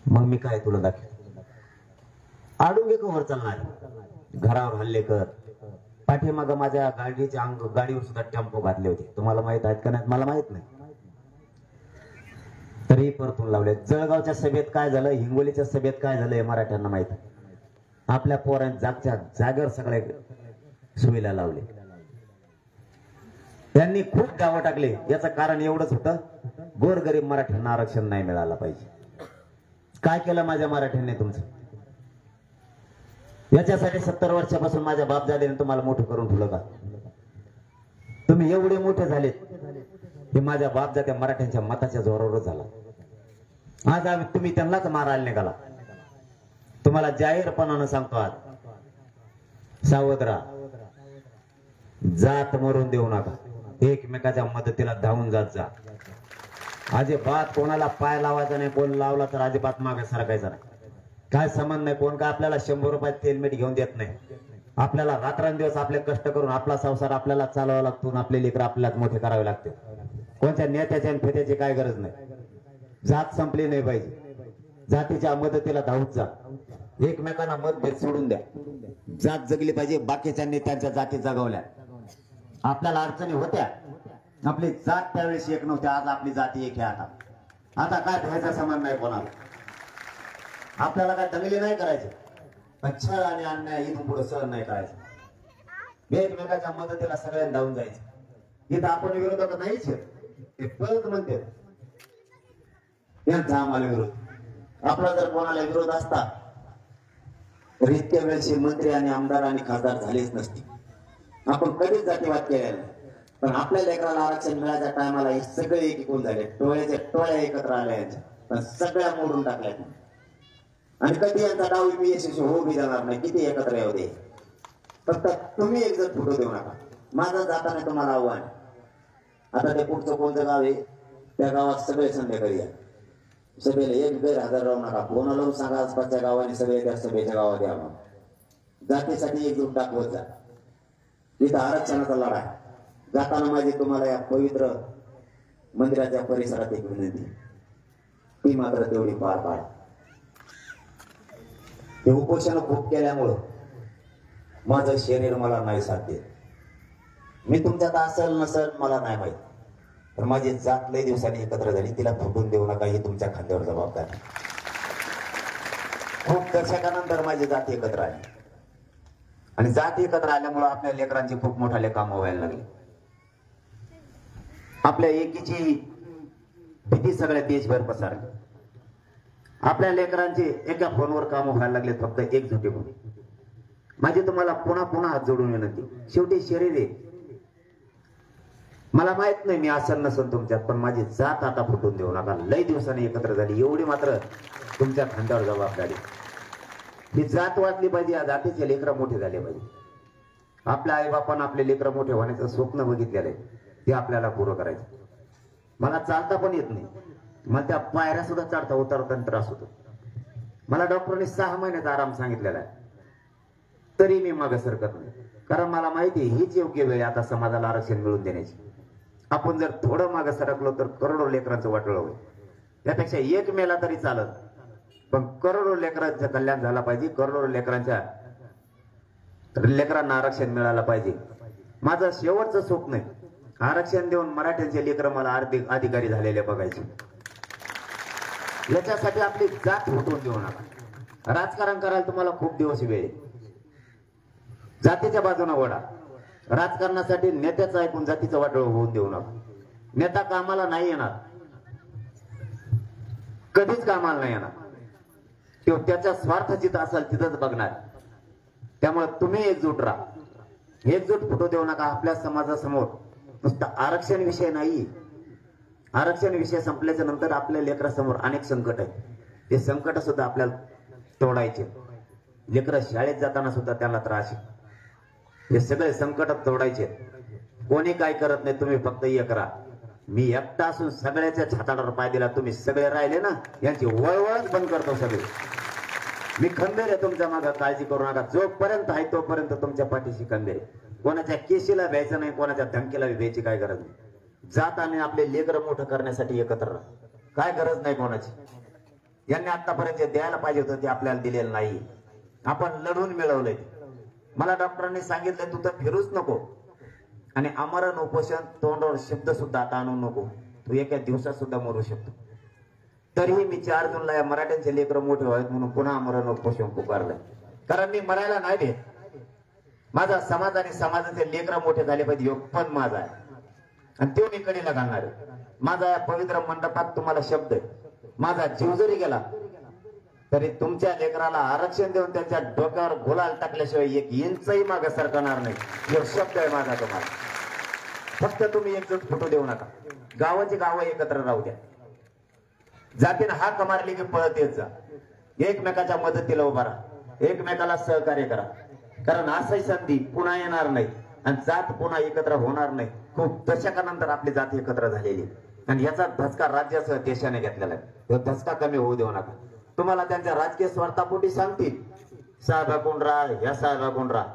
मग मी काय तुला दाखव आडून घे वर चालणार घरावर हल्ले कर पाठीमाग माझ्या गाडीच्या गाडीवर सुद्धा टेम्पो घातले होते तुम्हाला माहित आहेत का नाही मला माहित नाही तरी परतून लावले जळगावच्या सभेत काय झालं हिंगोलीच्या सभेत काय झालं हे मराठ्यांना माहित आपल्या पोरांनी जागच्या जागेवर सगळे सुविधा लावले त्यांनी खूप गावं टाकले याचं कारण एवढंच होतं गोरगरीब मराठ्यांना आरक्षण नाही मिळालं पाहिजे काय केलं माझ्या मराठ्यांनी तुमचं याच्यासाठी 70 वर्षापासून माझ्या बापदादाने तुम्हाला मोठं करून ठेवलं का तुम्ही एवढे मोठे झालेत हे माझ्या बापदाद्या मराठ्यांच्या मताच्या जोरावरच झाला आज तुम्ही त्यांनाच मारायला निघाला तुम्हाला जाहीरपणानं सांगतो आज सावध राहा जात मरून देऊ नका एकमेकाच्या मदतीला धावून जात जा अजिबात कोणाला पाय लावायचा नाही कोण लावला तर अजिबात मागे सरकायचा नाही काय संबंध नाही कोण काय आपल्याला 100 रुपयात तेलमीठ घेऊन देत नाही आपल्याला रात्रंदिवस आपले कष्ट करून आपला संसार आपल्याला चालवावा लागतो आपले लेकर आपल्याला मोठे करावे लागते कोणत्या नेत्याच्या आणि फेत्याची काय गरज नाही जात संपली नाही पाहिजे जातीच्या मदतीला धावत जा एकमेकांना मतभेद सोडून द्या जात जगली पाहिजे बाकीच्यांनी त्यांच्या जाती जगवल्या आपल्याला अडचणी होत्या आपली जात त्यावेळेस एक नव्हती आज आपली जाती एक आहे आता काय भयाचा संबंध नाही कोणाला आपल्याला काय दंगली नाही करायचे पण छळ आणि अन्याय इथून पुढे सहन नाही करायचं एकमेकाच्या मदतीला सगळ्यांना धावून जायचं इथं आपण विरोधात नाहीच ते परत म्हणते यांचा आम्हाला विरोध आपला जर कोणाला विरोध असता तर इतक्या वेळेस मंत्री आणि आमदार आणि खासदार झालेच नसते आपण कधीच जातीवाद केलेला नाही पण आपल्या लेकराला आरक्षण मिळायच्या टायमाला हे सगळे एकूण झाले टोळ्याच्या टोळ्या एकत्र आल्या यांच्या पण सगळ्या मोडून टाकल्या आणि कधी यांचा डाव मी यशस्वी होऊ बी जाणार नाही किती एकत्र येऊ दे फक्त तुम्ही एक जर फुटू देऊ नका माझं जाताना तुम्हाला आव्हान आता ते पुढचं कोणतं गाव आहे त्या गावात सगळे संध्याकाळी या सभेला एक गैरहजर राहू नका फोन लावून सांगा आसपासच्या गावाने सगळे त्या सभेच्या गावात यावं जातीसाठी एकजूट दाखवत जा तिथं आरक्षणाचा लढा आहे जाताना माझी तुम्हाला या पवित्र मंदिराच्या परिसरात एक विनंती ती मात्र तेवढी पार पाड हे उपोषण खूप केल्यामुळं माझं शरीर मला नाही साथ देत मी तुमच्यात असेल नसेल मला नाही माहित तर माझी जात लय दिवसांनी एकत्र झाली तिला फुटून देऊ नका ही तुमच्या खांद्यावर जबाबदारी खूप दशकानंतर माझी जात एकत्र आली आणि जात एकत्र आल्यामुळे आपल्या लेकरांची खूप मोठाले काम व्हायला लागले आपल्या एकीची भीती सगळ्या देशभर पसरली आपल्या लेकरांचे एका फोनवर काम व्हायला लागले फक्त एकजुटी म्हणून माझी तुम्हाला पुन्हा पुन्हा हात जोडून विनंती शेवटी शरीर आहे मला माहित नाही मी असेल नसेल तुमच्यात पण माझी जात आता फुटून देऊ नका लय दिवसांनी एकत्र झाली एवढी मात्र तुमच्या खांद्यावर जबाबदारी ही जात वाचली पाहिजे या जातीचे लेकरं मोठे झाले पाहिजे आपल्या आईबापांना आपले लेकरं मोठे होण्याचं स्वप्न बघितलेलं आहे ते आपल्याला पुरं करायचं मला चालता पण येत नाही मला त्या पायऱ्या सुद्धा चढता उतरताना त्रास होतो मला डॉक्टरने 6 महिन्याचा आराम सांगितलेला आहे तरी मी मागे सरकत नाही कारण मला माहिती आहे हीच योग्य वेळ आता समाजाला आरक्षण मिळवून देण्याची आपण जर थोडं मागे सरकलो तर करोडो लेकरांचं वाटलं होईल त्यापेक्षा एक मेला तरी चालत पण करोडो लेकरांचं कल्याण झालं पाहिजे करोडो लेकरांना आरक्षण मिळालं पाहिजे माझं शेवटचं स्वप्न आहे आरक्षण देऊन मराठ्यांचे लेकर मला आर्थिक अधिकारी झालेले बघायचे याच्यासाठी आपली जात फुटवून देऊ नका राजकारण करायला तुम्हाला खूप दिवस वेळ आहे जातीच्या बाजूने वडा राजकारणासाठी नेत्याचं ऐकून जातीचं वाटोळ होऊन देऊ नका नेता कामाला नाही येणार कधीच कामाला नाही येणार किंवा त्याच्या स्वार्थ जिथं असेल तिथंच बघणार त्यामुळे तुम्ही एकजूट राहा एकजूट फुटू देऊ नका आपल्या समाजासमोर नुसतं आरक्षण विषय नाही आरक्षण विषय संपल्याच्या नंतर आपल्या लेकरासमोर अनेक संकट आहेत ते संकट सुद्धा आपल्याला तोडायचे लेकरं शाळेत जाताना सुद्धा त्यांना त्रास आहे हे सगळे संकट तोडायचे कोणी काय करत नाही तुम्ही फक्त हे करा मी एकटा असून सगळ्याच्या छाताडावर पाय दिला तुम्ही सगळे राहिले ना यांची वळवळच बंद करतो सगळे मी खंबीर आहे तुमच्या मागे काळजी करू नका जोपर्यंत आहे तोपर्यंत तुमच्या पाठीशी खंबीर आहे कोणाच्या केशीला भ्यायचं नाही कोणाच्या धमकीला भ्यायची काय गरज नाही. जात आणि आपले लेकर मोठं करण्यासाठी एकत्र राहा. काय गरज नाही कोणाची. यांनी आतापर्यंत जे द्यायला पाहिजे होतं ते आपल्याला दिलेलं नाही. आपण लढून मिळवलंय. मला डॉक्टरांनी सांगितलं तू तर फिरूच नको आणि आमरण उपोषण तोंडावर शब्द सुद्धा आता आणू नको, तू एका दिवसात सुद्धा मरू शकतो. तरीही मी 4 जूनला या मराठ्यांचे लेकरं मोठे व्हावेत म्हणून पुन्हा आमरण उपोषण पुकारलं. कारण मी मरायला नाही देत. माझा समाज आणि समाजाचे लेकरं मोठे झाले पाहिजे योग पण माझा आहे आणि तो मी कडेला घालणार आहे. माझा या पवित्र मंडपात तुम्हाला शब्द आहे, माझा जीव जरी गेला तरी तुमच्या लेकराला आरक्षण देऊन त्यांच्या डोक्यावर गुलाल टाकल्याशिवाय 1 इंचही मागे सरकणार नाही. जो शब्द आहे माझा तुम्हाला. फक्त तुम्ही एकजूट फुटू देऊ नका. गावाची गावं एकत्र राहू द्या. जातीनं हाक मारली की पळत येत जा. एकमेकाच्या मदतीला उभा राहा, एकमेकाला सहकार्य करा. कारण असही संधी पुन्हा येणार नाही आणि जात पुन्हा एकत्र होणार नाही. खूप दशकानंतर आपली जात एकत्र झालेली आणि याचा धसका राज्यासह देशाने घेतलेला आहे. तो धसका कमी होऊ देऊ नका. तुम्हाला त्यांच्या राजकीय स्वार्थापोटी सांगतील साहेबाकडून राहा, ह्या साहेबाकडून राहा.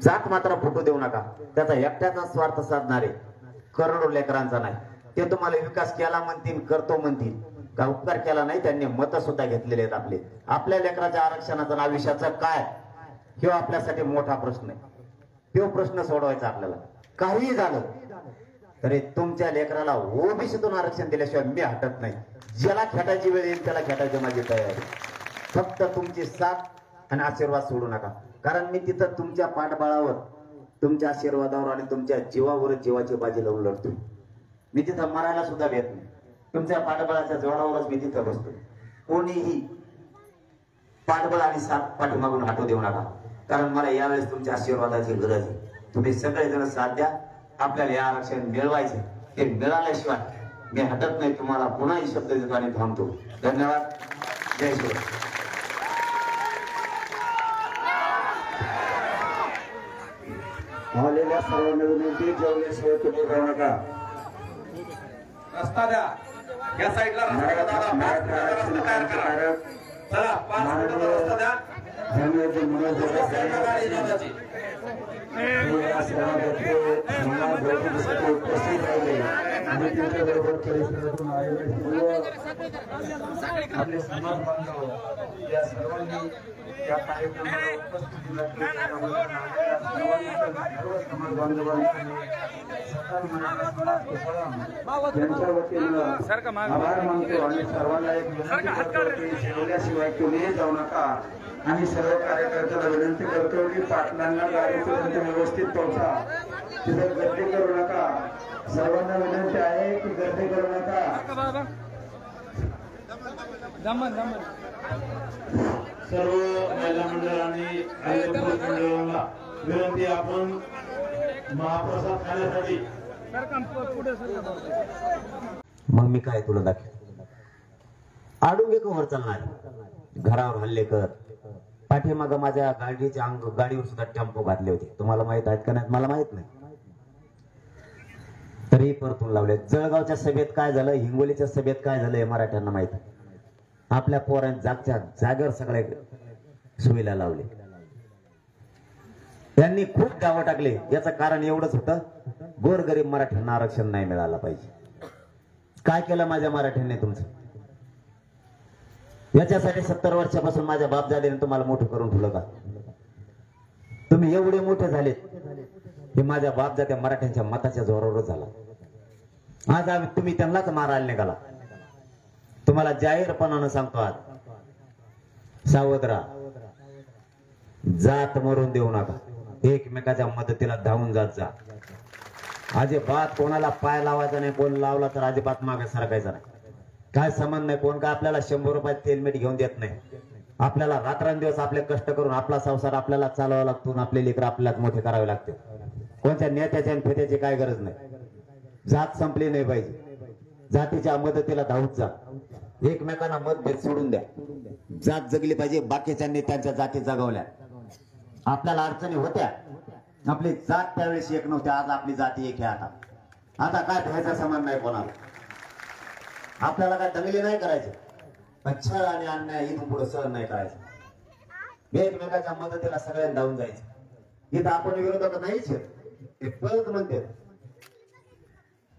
जात मात्र फुटू देऊ नका. त्याचा एकट्याचा स्वार्थ साधणारे करोडो लेकरांचा नाही. ते तुम्हाला विकास केला म्हणतील, करतो म्हणतील, का उपकार केला नाही. त्यांनी मत सुद्धा घेतलेले आहेत आपले. आपल्या लेकराच्या आरक्षणाचं आयुष्याचं काय किंवा आपल्यासाठी मोठा प्रश्न आहे. तो प्रश्न सोडवायचा आपल्याला. काहीही झालं तरी तुमच्या लेकराला ओबीसीतून आरक्षण दिल्याशिवाय मी हटत नाही. ज्याला खेटायची वेळ येईल त्याला खेटायची माझी तयारी. फक्त तुमची साथ आणि आशीर्वाद सोडू नका. कारण मी तिथं तुमच्या पाठबळावर, तुमच्या आशीर्वादावर आणि तुमच्या जीवावर जीवाची बाजी लावून लढतो. मी तिथं मरायला सुद्धा भेट नाही. तुमच्या पाठबळाच्या जोरावरच मी तिथं बसतो. कोणीही पाठबळ आणि साथ पाठीमागून हटू देऊ नका. कारण मला यावेळेस तुमच्या आशीर्वादाची गरज आहे. तुम्ही सगळेजण साथ द्या. आपल्याला हे आरक्षण मिळवायचे. हे मिळाल्याशिवाय मी हटत नाही. तुम्हाला पुन्हा शब्द देतो आणि थांबतो. धन्यवाद. जय श्री. आलेल्या सर्वांना विनंती, जेवल्याशिवाय तुम्ही जाऊ नका. रस्ता द्या. या साईडला रस्ता तयार करा. चला 5 मिनिटाचा रस्ता द्या. उपस्थित राहिले आणि त्यांच्याबरोबर परिसरातून आलेले आपले समाज बांधव या सर्वांनी या कार्यक्रमाला उपस्थिती सर्व समाज बांधवांनी यांच्या वतीनं आभार मानतो आणि सर्वांना एक विनंती करतो की जेवल्याशिवाय कोणीही जाऊ नका. आणि सर्व कार्यकर्त्याला विनंती करतो की पाटलांना गाडीपर्यंत व्यवस्थित पोहोचा. तिथे गर्दी करू नका. सर्वांना विनंती आहे की गर्दी करू नका. सर्व महिला मंडळ आणि पुरुष मंडळांना विनंती, आपण महाप्रसाद खाण्यासाठी. मग मी काय तुला दाखव आडून वर चालणार. घरावर हल्ले कर. पाठीमाग माझ्या गाडीच्या गाडीवर सुद्धा टेम्पो घातले होते. तुम्हाला माहित आहेत का नाही मला माहित नाही. तरी परतून लावले. जळगावच्या सभेत काय झालं, हिंगोलीच्या सभेत काय झालं हे मराठ्यांना माहित आहे. आपल्या पोरांनी जागच्या जागेवर सगळे सुविधा लावले. त्यांनी खूप दावा टाकले. याचं कारण एवढंच होतं, गोरगरीब मराठ्यांना आरक्षण नाही मिळालं पाहिजे. काय केलं माझ्या मराठ्यांनी तुमचं? याच्यासाठी 70 वर्षापासून माझ्या बापदादाने तुम्हाला मोठं करून ठेवलं का? तुम्ही एवढे मोठे झालेत हे माझ्या बापदाद्या मराठ्यांच्या मताच्या जोरावरच झाला. आज आम्ही तुम्ही त्यांनाच मारायला निघाला. तुम्हाला जाहीरपणानं सांगतो, आज सावध राहा. जात मरून देऊ नका. एकमेकाच्या मदतीला धावून जात जा. अजिबात कोणाला पाय लावायचा नाही. कोण लावला तर अजिबात मागे सरकायचा नाही. काय संबंध नाही. कोण काय आपल्याला 100 रुपयात तेलमीठ घेऊन देत नाही. आपल्याला रात्रंदिवस आपले कष्ट करून आपला संसार आपल्याला चालवावा लागतो. आपले लेकर आपल्याला मोठे करावे लागते. कोणत्या नेत्याच्या आणि फेत्याची काय गरज नाही. जात संपली नाही पाहिजे. जातीच्या मदतीला धावत जा. एकमेकांना मतभेद सोडून द्या. जात जगली पाहिजे. बाकीच्यांनी त्यांच्या जाती जगवल्या. आपल्याला अडचणी होत्या. आपली जात त्यावेळेस एक नव्हती. आज आपली जाती एक आहे. आता काय भ्यायचा समान नाही कोणाला. आपल्याला काय दंगली नाही करायचे. पण छळ आणि अन्याय इथून पुढे सहन नाही करायचं. एकमेकाच्या मदतीला सगळ्यांना धावून जायचं. इथं आपण विरोधक नाहीच. ते पळत म्हणते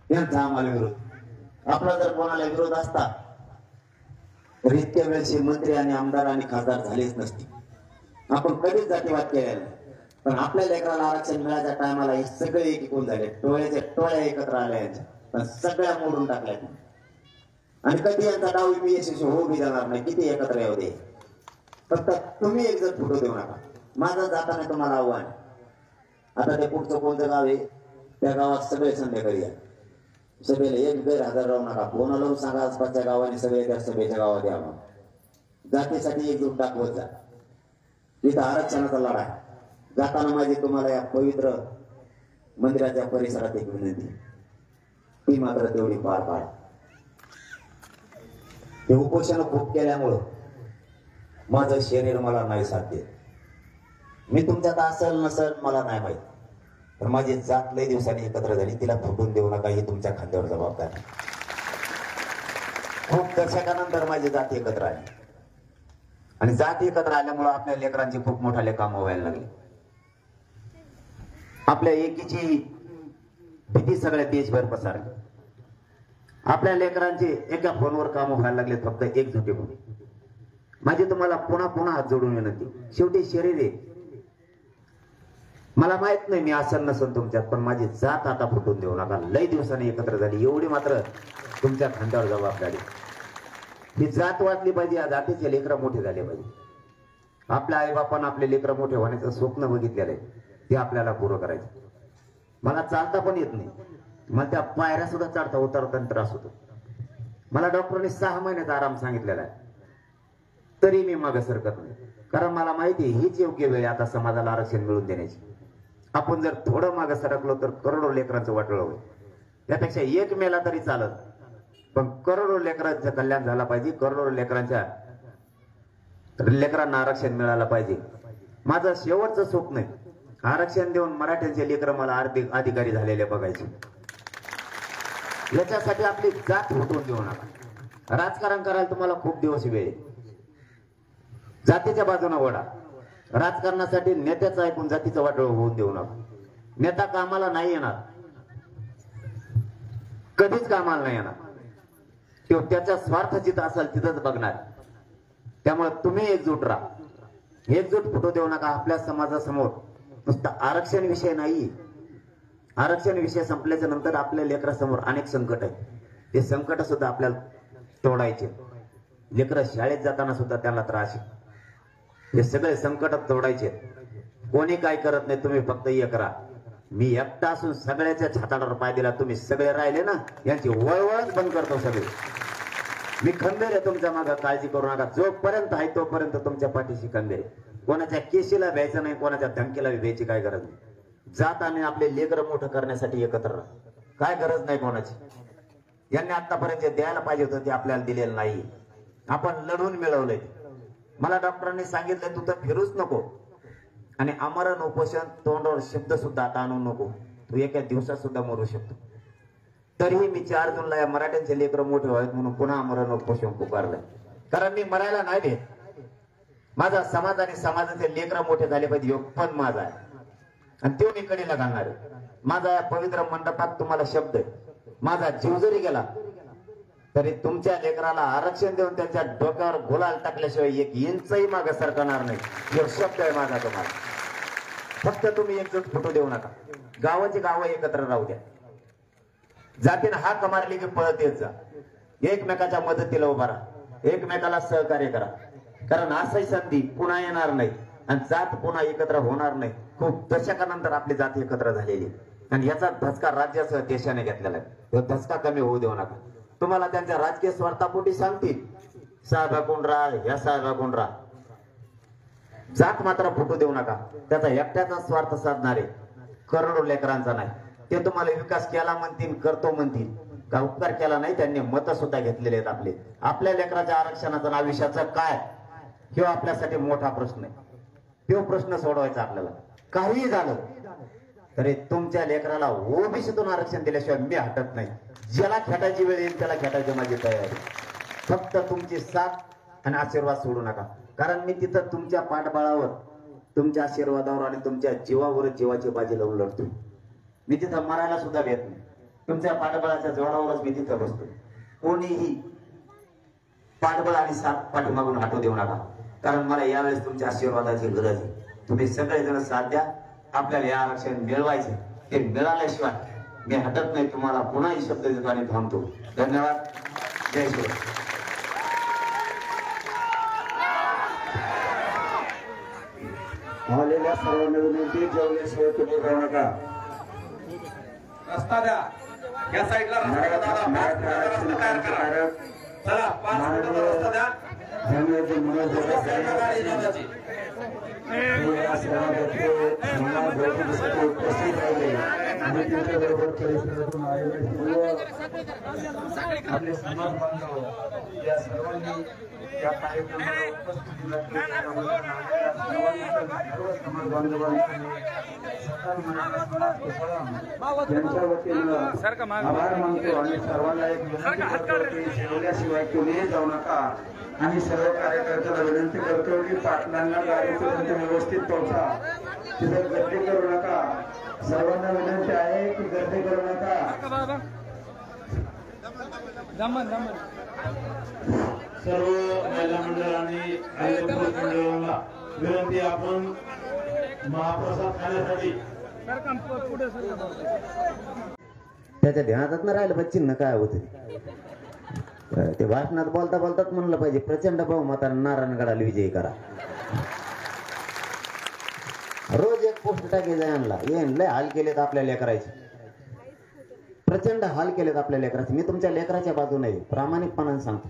यांचा आम्हाला विरोध. आपला जर कोणाला विरोध असता तर इतक्या वेळेस मंत्री आणि आमदार आणि खासदार झालेच नसते. आपण कधीच जातीवाद केलेला नाही. पण आपल्या लेकराला आरक्षण मिळायच्या टायमाला हे सगळे एकूण झाले, टोळ्याच्या टोळ्या एकत्र आल्या यांच्या, पण सगळ्या मोडून टाकल्या. आणि कधी यांचा डाव मी यशस्वी होऊ बी जाणार नाही, किती एकत्र येऊ दे. फक्त तुम्ही एक जण फुटू देऊ नका. माझं जाताना तुम्हाला आव्हान, आता ते पुढचं कोणतं गाव आहे त्या गावात सगळे संध्याकाळी या सभेला, एक गैरहजर राहू नका. फोन लावून सांगा आसपासच्या गावाने सगळे त्या सभेच्या गावात यावं. जातीसाठी एकजूट दाखवत जा. तिथं आरक्षणाचा लढा आहे. जाताना माझी तुम्हाला या पवित्र मंदिराच्या परिसरात एक विनंती, ती मात्र तेवढी पार पाड. हे उपोषण खूप केल्यामुळं माझं शरीर मला नाही साथ देत. मी तुमच्यात असेल नसेल मला नाही माहित, तर माझी जात लई दिवसांनी एकत्र झाली, तिला फुटून देऊ नका, ही तुमच्या खांद्यावर जबाबदार आहे. खूप दशकानंतर माझी जात एकत्र आली आणि जात एकत्र आल्यामुळे आपल्या लेकरांची खूप मोठाले काम व्हायला लागले. आपल्या एकीची भीती सगळ्या देशभर पसरली. आपल्या लेकरांचे एका फोनवर काम व्हायला लागले फक्त एकजुटीमुळे. माझी तुम्हाला पुन्हा पुन्हा हात जोडून विनंती, शेवटी शरीर आहे. मला माहित नाही मी असन नसन तुमच्यात, पण माझी जात आता फुटून देऊ नका. लई दिवसांनी एकत्र झाली, एवढी मात्र तुमच्या खांद्यावर जबाबदारी. ही जात वाचली पाहिजे, या जातीचे लेकरं मोठे झाले पाहिजे. आपल्या आईबापांना आपले लेकरं मोठे होण्याचं स्वप्न बघितलेलं आहे, ते आपल्याला पुरं करायचं. मला चालता पण येत नाही, मला त्या पायऱ्या सुद्धा चढता उतरताना त्रास होतो. मला डॉक्टरने 6 महिन्याचा आराम सांगितलेला आहे, तरी मी मागे सरकत नाही. कारण मला माहिती आहे हीच योग्य वेळ आता समाजाला आरक्षण मिळवून देण्याची. आपण जर थोडं मागे सरकलो तर करोडो लेकरांचं वाटोळं होईल. त्यापेक्षा एक मेला तरी चालत, पण करोडो लेकरांचं कल्याण झालं पाहिजे. करोडो लेकरांना आरक्षण मिळालं पाहिजे. माझं शेवटचं स्वप्न आहे आरक्षण देऊन मराठ्यांचे लेकर मला आर्थिक अधिकारी झालेले बघायचे. याच्यासाठी आपली जात फुटवून देऊ नका. राजकारण करायला तुम्हाला खूप दिवस वेळ आहे. जातीच्या बाजूने वडा. राजकारणासाठी नेत्याचं ऐकून जातीचं वाटोळ होऊन देऊ नका. नेता कामाला नाही येणार, कधीच कामाला नाही येणार. तो त्याच्या स्वार्थ जिथं असेल तिथंच बघणार. त्यामुळे तुम्ही एकजूट राहा, एकजूट फुटू देऊ नका. आपल्या समाजासमोर नुसतं आरक्षण विषय नाही, आरक्षण विषय संपल्याच्या नंतर आपल्या लेकरासमोर अनेक संकट आहेत. ते संकट सुद्धा आपल्याला तोडायचे. लेकरं शाळेत जाताना सुद्धा त्यांना त्रास आहे. हे सगळे संकट तोडायचे. कोणी काय करत नाही, तुम्ही फक्त एक राहा. मी एकटा असून सगळ्याच्या छाताडावर पाय दिला, तुम्ही सगळे राहिले ना, यांची वळवळच बंद करतो सगळे. मी खंबीर आहे तुमच्या मागे, काळजी करू नका. जोपर्यंत आहे तोपर्यंत तुमच्या पाठीशी खंबीर आहे. कोणाच्या केशीला भ्यायचं नाही, कोणाच्या धमकीला भ्यायची काय गरज नाही. जात आणि आपले लेकर मोठं करण्यासाठी एकत्र राहा, काय गरज नाही कोणाची. यांनी आतापर्यंत जे द्यायला पाहिजे होतं ते आपल्याला दिलेलं नाही. आपण लढून मिळवलंय. मला डॉक्टरांनी सांगितलं तू तर फिरूच नको आणि आमरण उपोषण तोंडावर शब्द सुद्धा आता आणू नको, तू एका दिवसात सुद्धा मरू शकतो. तरीही मी 4 जूनला या मराठ्यांचे लेकर मोठे व्हावेत म्हणून पुन्हा आमरण उपोषण पुकारलंय. कारण मी मरायला नाही देत. माझा समाज आणि समाजाचे लेकर मोठे झाले पाहिजे, योग पण माझा आहे आणि तो मी कडेला घालणार आहे. माझा या पवित्र मंडपात तुम्हाला शब्द आहे, माझा जीव जरी गेला तरी तुमच्या लेकराला आरक्षण देऊन त्यांच्या डोक्यावर गुलाल टाकल्याशिवाय 1 इंचही मागे सरकणार नाही. हे शब्द आहे माझा तुम्हाला. फक्त तुम्ही एकजूट फुटू देऊ नका. गावाची गावं एकत्र राहू द्या. जातीनं हाक मारली की पळत येत जा. एकमेकाच्या मदतीला उभा राहा, एकमेकाला सहकार्य करा. कारण असही संधी पुन्हा येणार नाही आणि जात पुन्हा एकत्र होणार नाही. खूप दशकानंतर आपली जात एकत्र झालेली आणि याचा धसका राज्यासह देशाने घेतलेला आहे. तो धसका कमी होऊ देऊ नका. तुम्हाला त्यांच्या राजकीय स्वार्थापोटी सांगतील साहेबाकून राहा, या साहेबाकून राहा. जात मात्र फुटू देऊ नका. त्याचा एकट्याचा स्वार्थ साधणारे करोडो लेकरांचा नाही. ते तुम्हाला विकास केला म्हणतील, करतो म्हणतील, का उपकार केला नाही. त्यांनी मत सुद्धा घेतलेले आहेत आपले. आपल्या लेकराच्या आरक्षणाचं आयुष्याचं काय, हे आपल्यासाठी मोठा प्रश्न आहे. तो प्रश्न सोडवायचा आपल्याला. काहीही झालं तरी तुमच्या लेकराला ओबीसीतून आरक्षण दिल्याशिवाय मी हटत नाही. ज्याला खेटायची वेळ येईल त्याला खेटायची माझी तयारी. फक्त तुमची साथ आणि आशीर्वाद सोडू नका. कारण मी तिथं तुमच्या पाठबळावर, तुमच्या आशीर्वादावर आणि तुमच्या जीवावर जीवाची बाजी लावून लढतो. मी तिथं मरायला सुद्धा भेट नाही. तुमच्या पाठबळाच्या जोरावरच मी तिथं बसतो. कोणीही पाठबळ आणि साथ पाठीमागून हटू देऊ नका, कारण मला यावेळेस तुमच्या आशीर्वादाची गरज आहे. तुम्ही सगळेजण साथ द्या, आपल्याला हे आरक्षण मिळवायचे. ते मिळाल्याशिवाय मी हटत नाही. तुम्हाला पुन्हा शब्द देतो आणि थांबतो. धन्यवाद. जय श्री. आलेल्या सर्वांना विनंती, जेवल्याशिवाय तुम्ही जाऊ नका. रस्ता द्या. या साईडला रस्ता दादा, मराठा आरक्षण तयार करा. चला 5 मिनिटाचा रस्ता द्या. धन्यवाद. मनोज दुसऱ्या साईडला गाडी येऊन जायची. उपस्थित राहिले आणि त्यांच्याबरोबर परिसरातून आलेले सर्व आपले समाज बांधव या सर्वांनी या कार्यक्रमाला उपस्थिती दाखवली. सर्व समाज बांधवांनी सकल मराठा समाज कुशलम यांच्या वतीनं आभार मानतो आणि सर्वांना एक विनंती करतो की जेवल्याशिवाय कोणीही जाऊ नका. आणि सर्व कार्यकर्त्याला विनंती करतो की पाटलांना गाडीपर्यंत व्यवस्थित पोहोचा. तिथे गर्दी करू नका. सर्वांना विनंती आहे की गर्दी करू नका. सर्व महिला मंडळ आणि पुरुष मंडळांना विनंती, आपण महाप्रसाद खाण्यासाठी त्याच्या ध्यानात न राहिलं पाहिजे चिन्ह काय होत ते. भाषणात बोलता बोलताच म्हणलं पाहिजे प्रचंड बहुमताने नारायणगडाला विजयी करा. रोज एक पोस्ट टाकायचा यांना. लय हाल केलेत आपल्या लेकराचे, प्रचंड हाल केलेत आपल्या लेकराचे. मी तुमच्या लेकराच्या बाजूने आहे, प्रामाणिकपणाने सांगतो.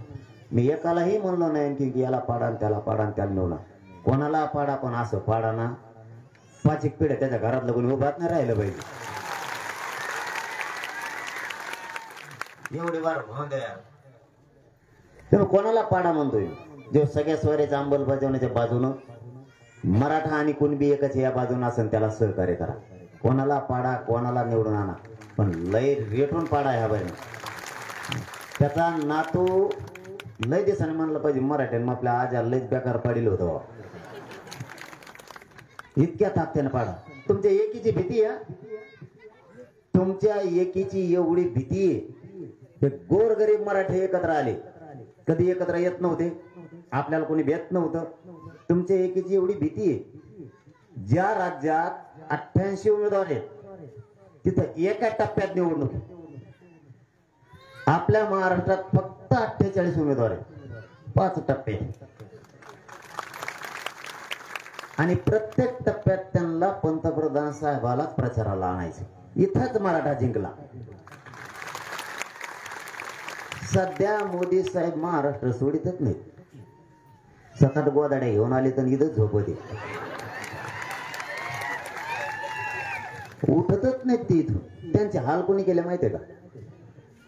मी एकालाही म्हणलो नाही की याला पाडा त्याला पाडा त्याला मिळवला. कोणाला पाडा, पण असं पाडा ना 5 एक पिढ्या त्याच्या घरातलं कोणी उभात नाही राहिलं पाहिजे. एवढी वार म्हणून द्या. तुम्ही कोणाला पाडा म्हणतोय? जो सगळ्या स्वराच्या अंमलबजावणीच्या बाजूनं मराठा आणि कुणबी एकच या बाजून असेल त्याला सहकार्य करा. कोणाला पाडा, कोणाला निवडून आणा, पण लय रेटून पाडा. ह्या बाईने त्याचा नातू लय दिवसाने म्हणलं पाहिजे मराठ्यानं आपल्या आजार लयच बेकार पाडिलं होतं. इतक्या ताकदीने पाडा. तुमच्या एकीची भीती आहे, तुमच्या एकीची एवढी भीती आहे. ते गोरगरीब मराठे एकत्र आले, कधी एकत्र येत नव्हते, आपल्याला कोणी भेट नव्हतं. तुमच्या एकीची एवढी भीती आहे. ज्या राज्यात 88 उमेदवार आहेत तिथं एका टप्प्यात निवडणूक. आपल्या महाराष्ट्रात फक्त 48 उमेदवार आहेत, 5 टप्पे. आणि प्रत्येक टप्प्यात त्यांना पंतप्रधान साहेबाला प्रचाराला आणायचं. इथंच मराठा जिंकला. सध्या मोदी साहेब महाराष्ट्र सोडितच नाही. 7-8 गोदाड्या घेऊन आले तर इथंच झोपते, उठतच नाहीत ते इथून. त्यांचे हाल कोणी केले माहितीये का?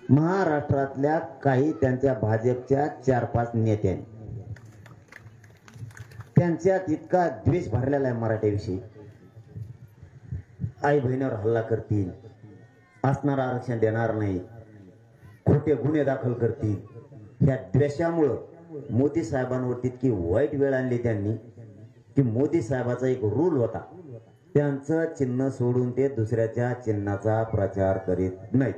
महाराष्ट्रातल्या काही त्यांच्या भाजपच्या 4-5 नेत्यांनी. त्यांच्यात इतका द्वेष भरलेला आहे मराठ्याविषयी. आई बहिणीवर हल्ला करतील, असणार आरक्षण देणार नाही, खोटे गुन्हे दाखल करतील. ह्या द्वेषामुळं मोदी साहेबांवर तितकी वाईट वेळ आणली त्यांनी की मोदी साहेबाचा एक रूल होता, त्यांचं चिन्ह सोडून ते दुसऱ्याच्या चिन्हाचा प्रचार करीत नाहीत.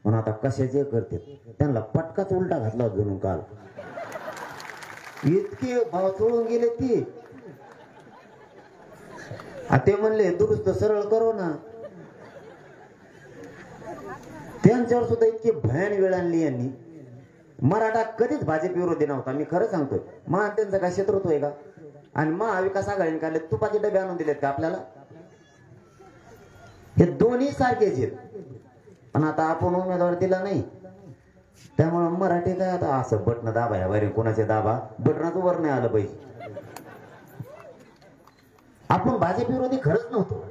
पण आता कशाचे करते, त्यांना पटकाच उलटा घातला जणू काल. इतके भाव सोडून गेले ती. ते म्हणले दुरुस्त सरळ करो ना. त्यांच्यावर सुद्धा इतकी भयान वेळ आणली यांनी. मराठा कधीच भाजप विरोधी नव्हता, मी खरं सांगतोय. मग त्यांचा काय शत्रुत्व आहे का? आणि महाविकास आघाडीने काढले तुपाचे डबे आणून दिलेत का आपल्याला? हे दोन्ही सारखेच आहेत. पण आता आपण उमेदवार दिला नाही, त्यामुळे मराठी काय आता असं बटन दाबा, ह्या बाहेर कोणाचे दाबा, बटनाचं वर नाही आलं पाहिजे. आपण भाजप विरोधी खरंच नव्हतो.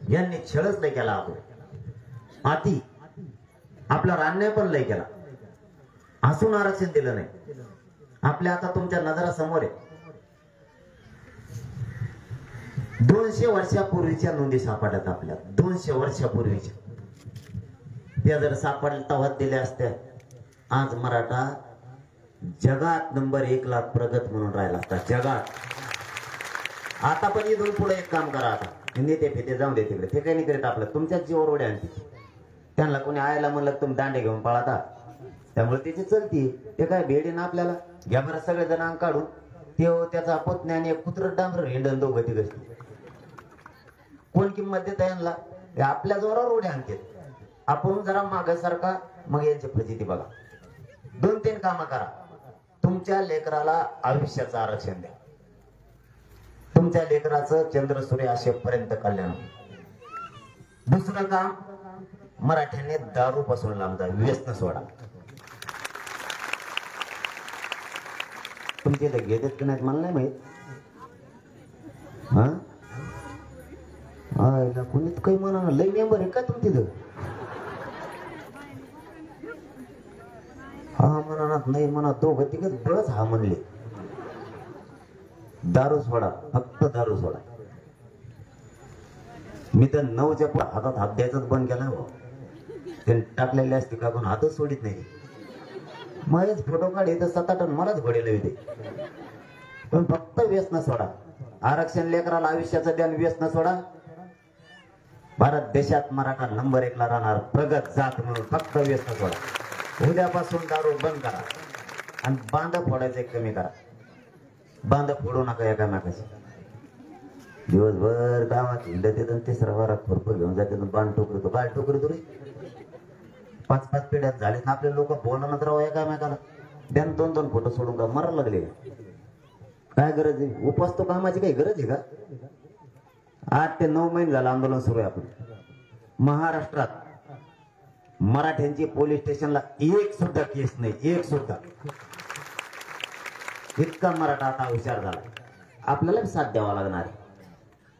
यांनी छळच नाही केला. आपण आती आपल्यावर अन्याय पण लय केला, असून आरक्षण दिलं नाही. आपल्या आता तुमच्या नजरासमोर आहे 200 वर्षापूर्वीच्या नोंदी सापडतात आपल्या. 200 वर्षापूर्वीच्या त्या जर सापडल्या तवात दिल्या असत्या, आज मराठा जगात नंबर 1 ला प्रगत म्हणून राहिला असता जगात. आता पण इथून पुढे एक काम करा. आता नेते फेते जाऊन दे तिकडे, ते काही नाही करीत. आपलं तुमच्याच जीवावर ओढ्या आणते. त्यांना कोणी आयला म्हणलं तुम्ही दांडे घेऊन पळाता. त्यामुळे त्याची चलती. ते काय भेडे ना आपल्याला घ्या बरं सगळेजण अंग काढून ते त्याचा पत्नी आणि एक कुत्र डांबर हिंडन दोघं ती गोष्टी कोण किंमत देता यांना? ते आपल्या जोरावर उड्या आणते. आपण जरा मागासारखा मग यांची फजिती बघा. 2-3 कामं करा. तुमच्या लेकराला आयुष्याचं आरक्षण द्या. तुमच्या लेकराचं चंद्र सूर्य असेपर्यंत कल्याण. दुसरं काम, मराठ्याने दारू पासून लांब जा, व्यसन सोडा. तुमचे इथं घेतात की नाहीत मला नाही माहित. हा कुणीच काही म्हणा लई मेंबर आहे का तुमच्या इथं? हा म्हणा नाही म्हणा दोघं तिघच बळच हा म्हणले. दारू सोडा, फक्त दारू सोडा. मी तर 9च्या हातात हात द्यायचाच बंद केला हो. त्यांनी टाकलेले असते का पण हातच सोडित नाही. मलाच फोटो काढे तर 7-8 मलाच घोडेला येते. पण फक्त व्यसन सोडा. आरक्षण लेकराला आयुष्याचं द्यान, व्यसन सोडा. भारत देशात मराठा नंबर 1 ला राहणार, प्रगत जात म्हणून. फक्त व्यसन सोडा. उद्यापासून दारू बंद करा आणि बांध फोडायचे कमी करा. बांध फोडू नका एकामेकाची. दिवसभर गावात हिंडत येत तिसरा वारात भरपूर घेऊन जाते बाण टोकरतो. काय टोकरतो रे? 5-5 पिढ्यात झाले ना आपले लोक बोलणं राहू एकामेकाला. त्यानं 2-2 फोटो सोडून का मरायला लागले? काय गरज आहे? उपास तो कामाची काही गरज आहे का? 8 ते 9 महिने झालं आंदोलन सुरू आहे आपलं. महाराष्ट्रात मराठ्यांची पोलीस स्टेशनला एक सुद्धा केस नाही, एक सुद्धा. इतका मराठा आता हुशार झाला. आपल्याला साथ द्यावा लागणार आहे.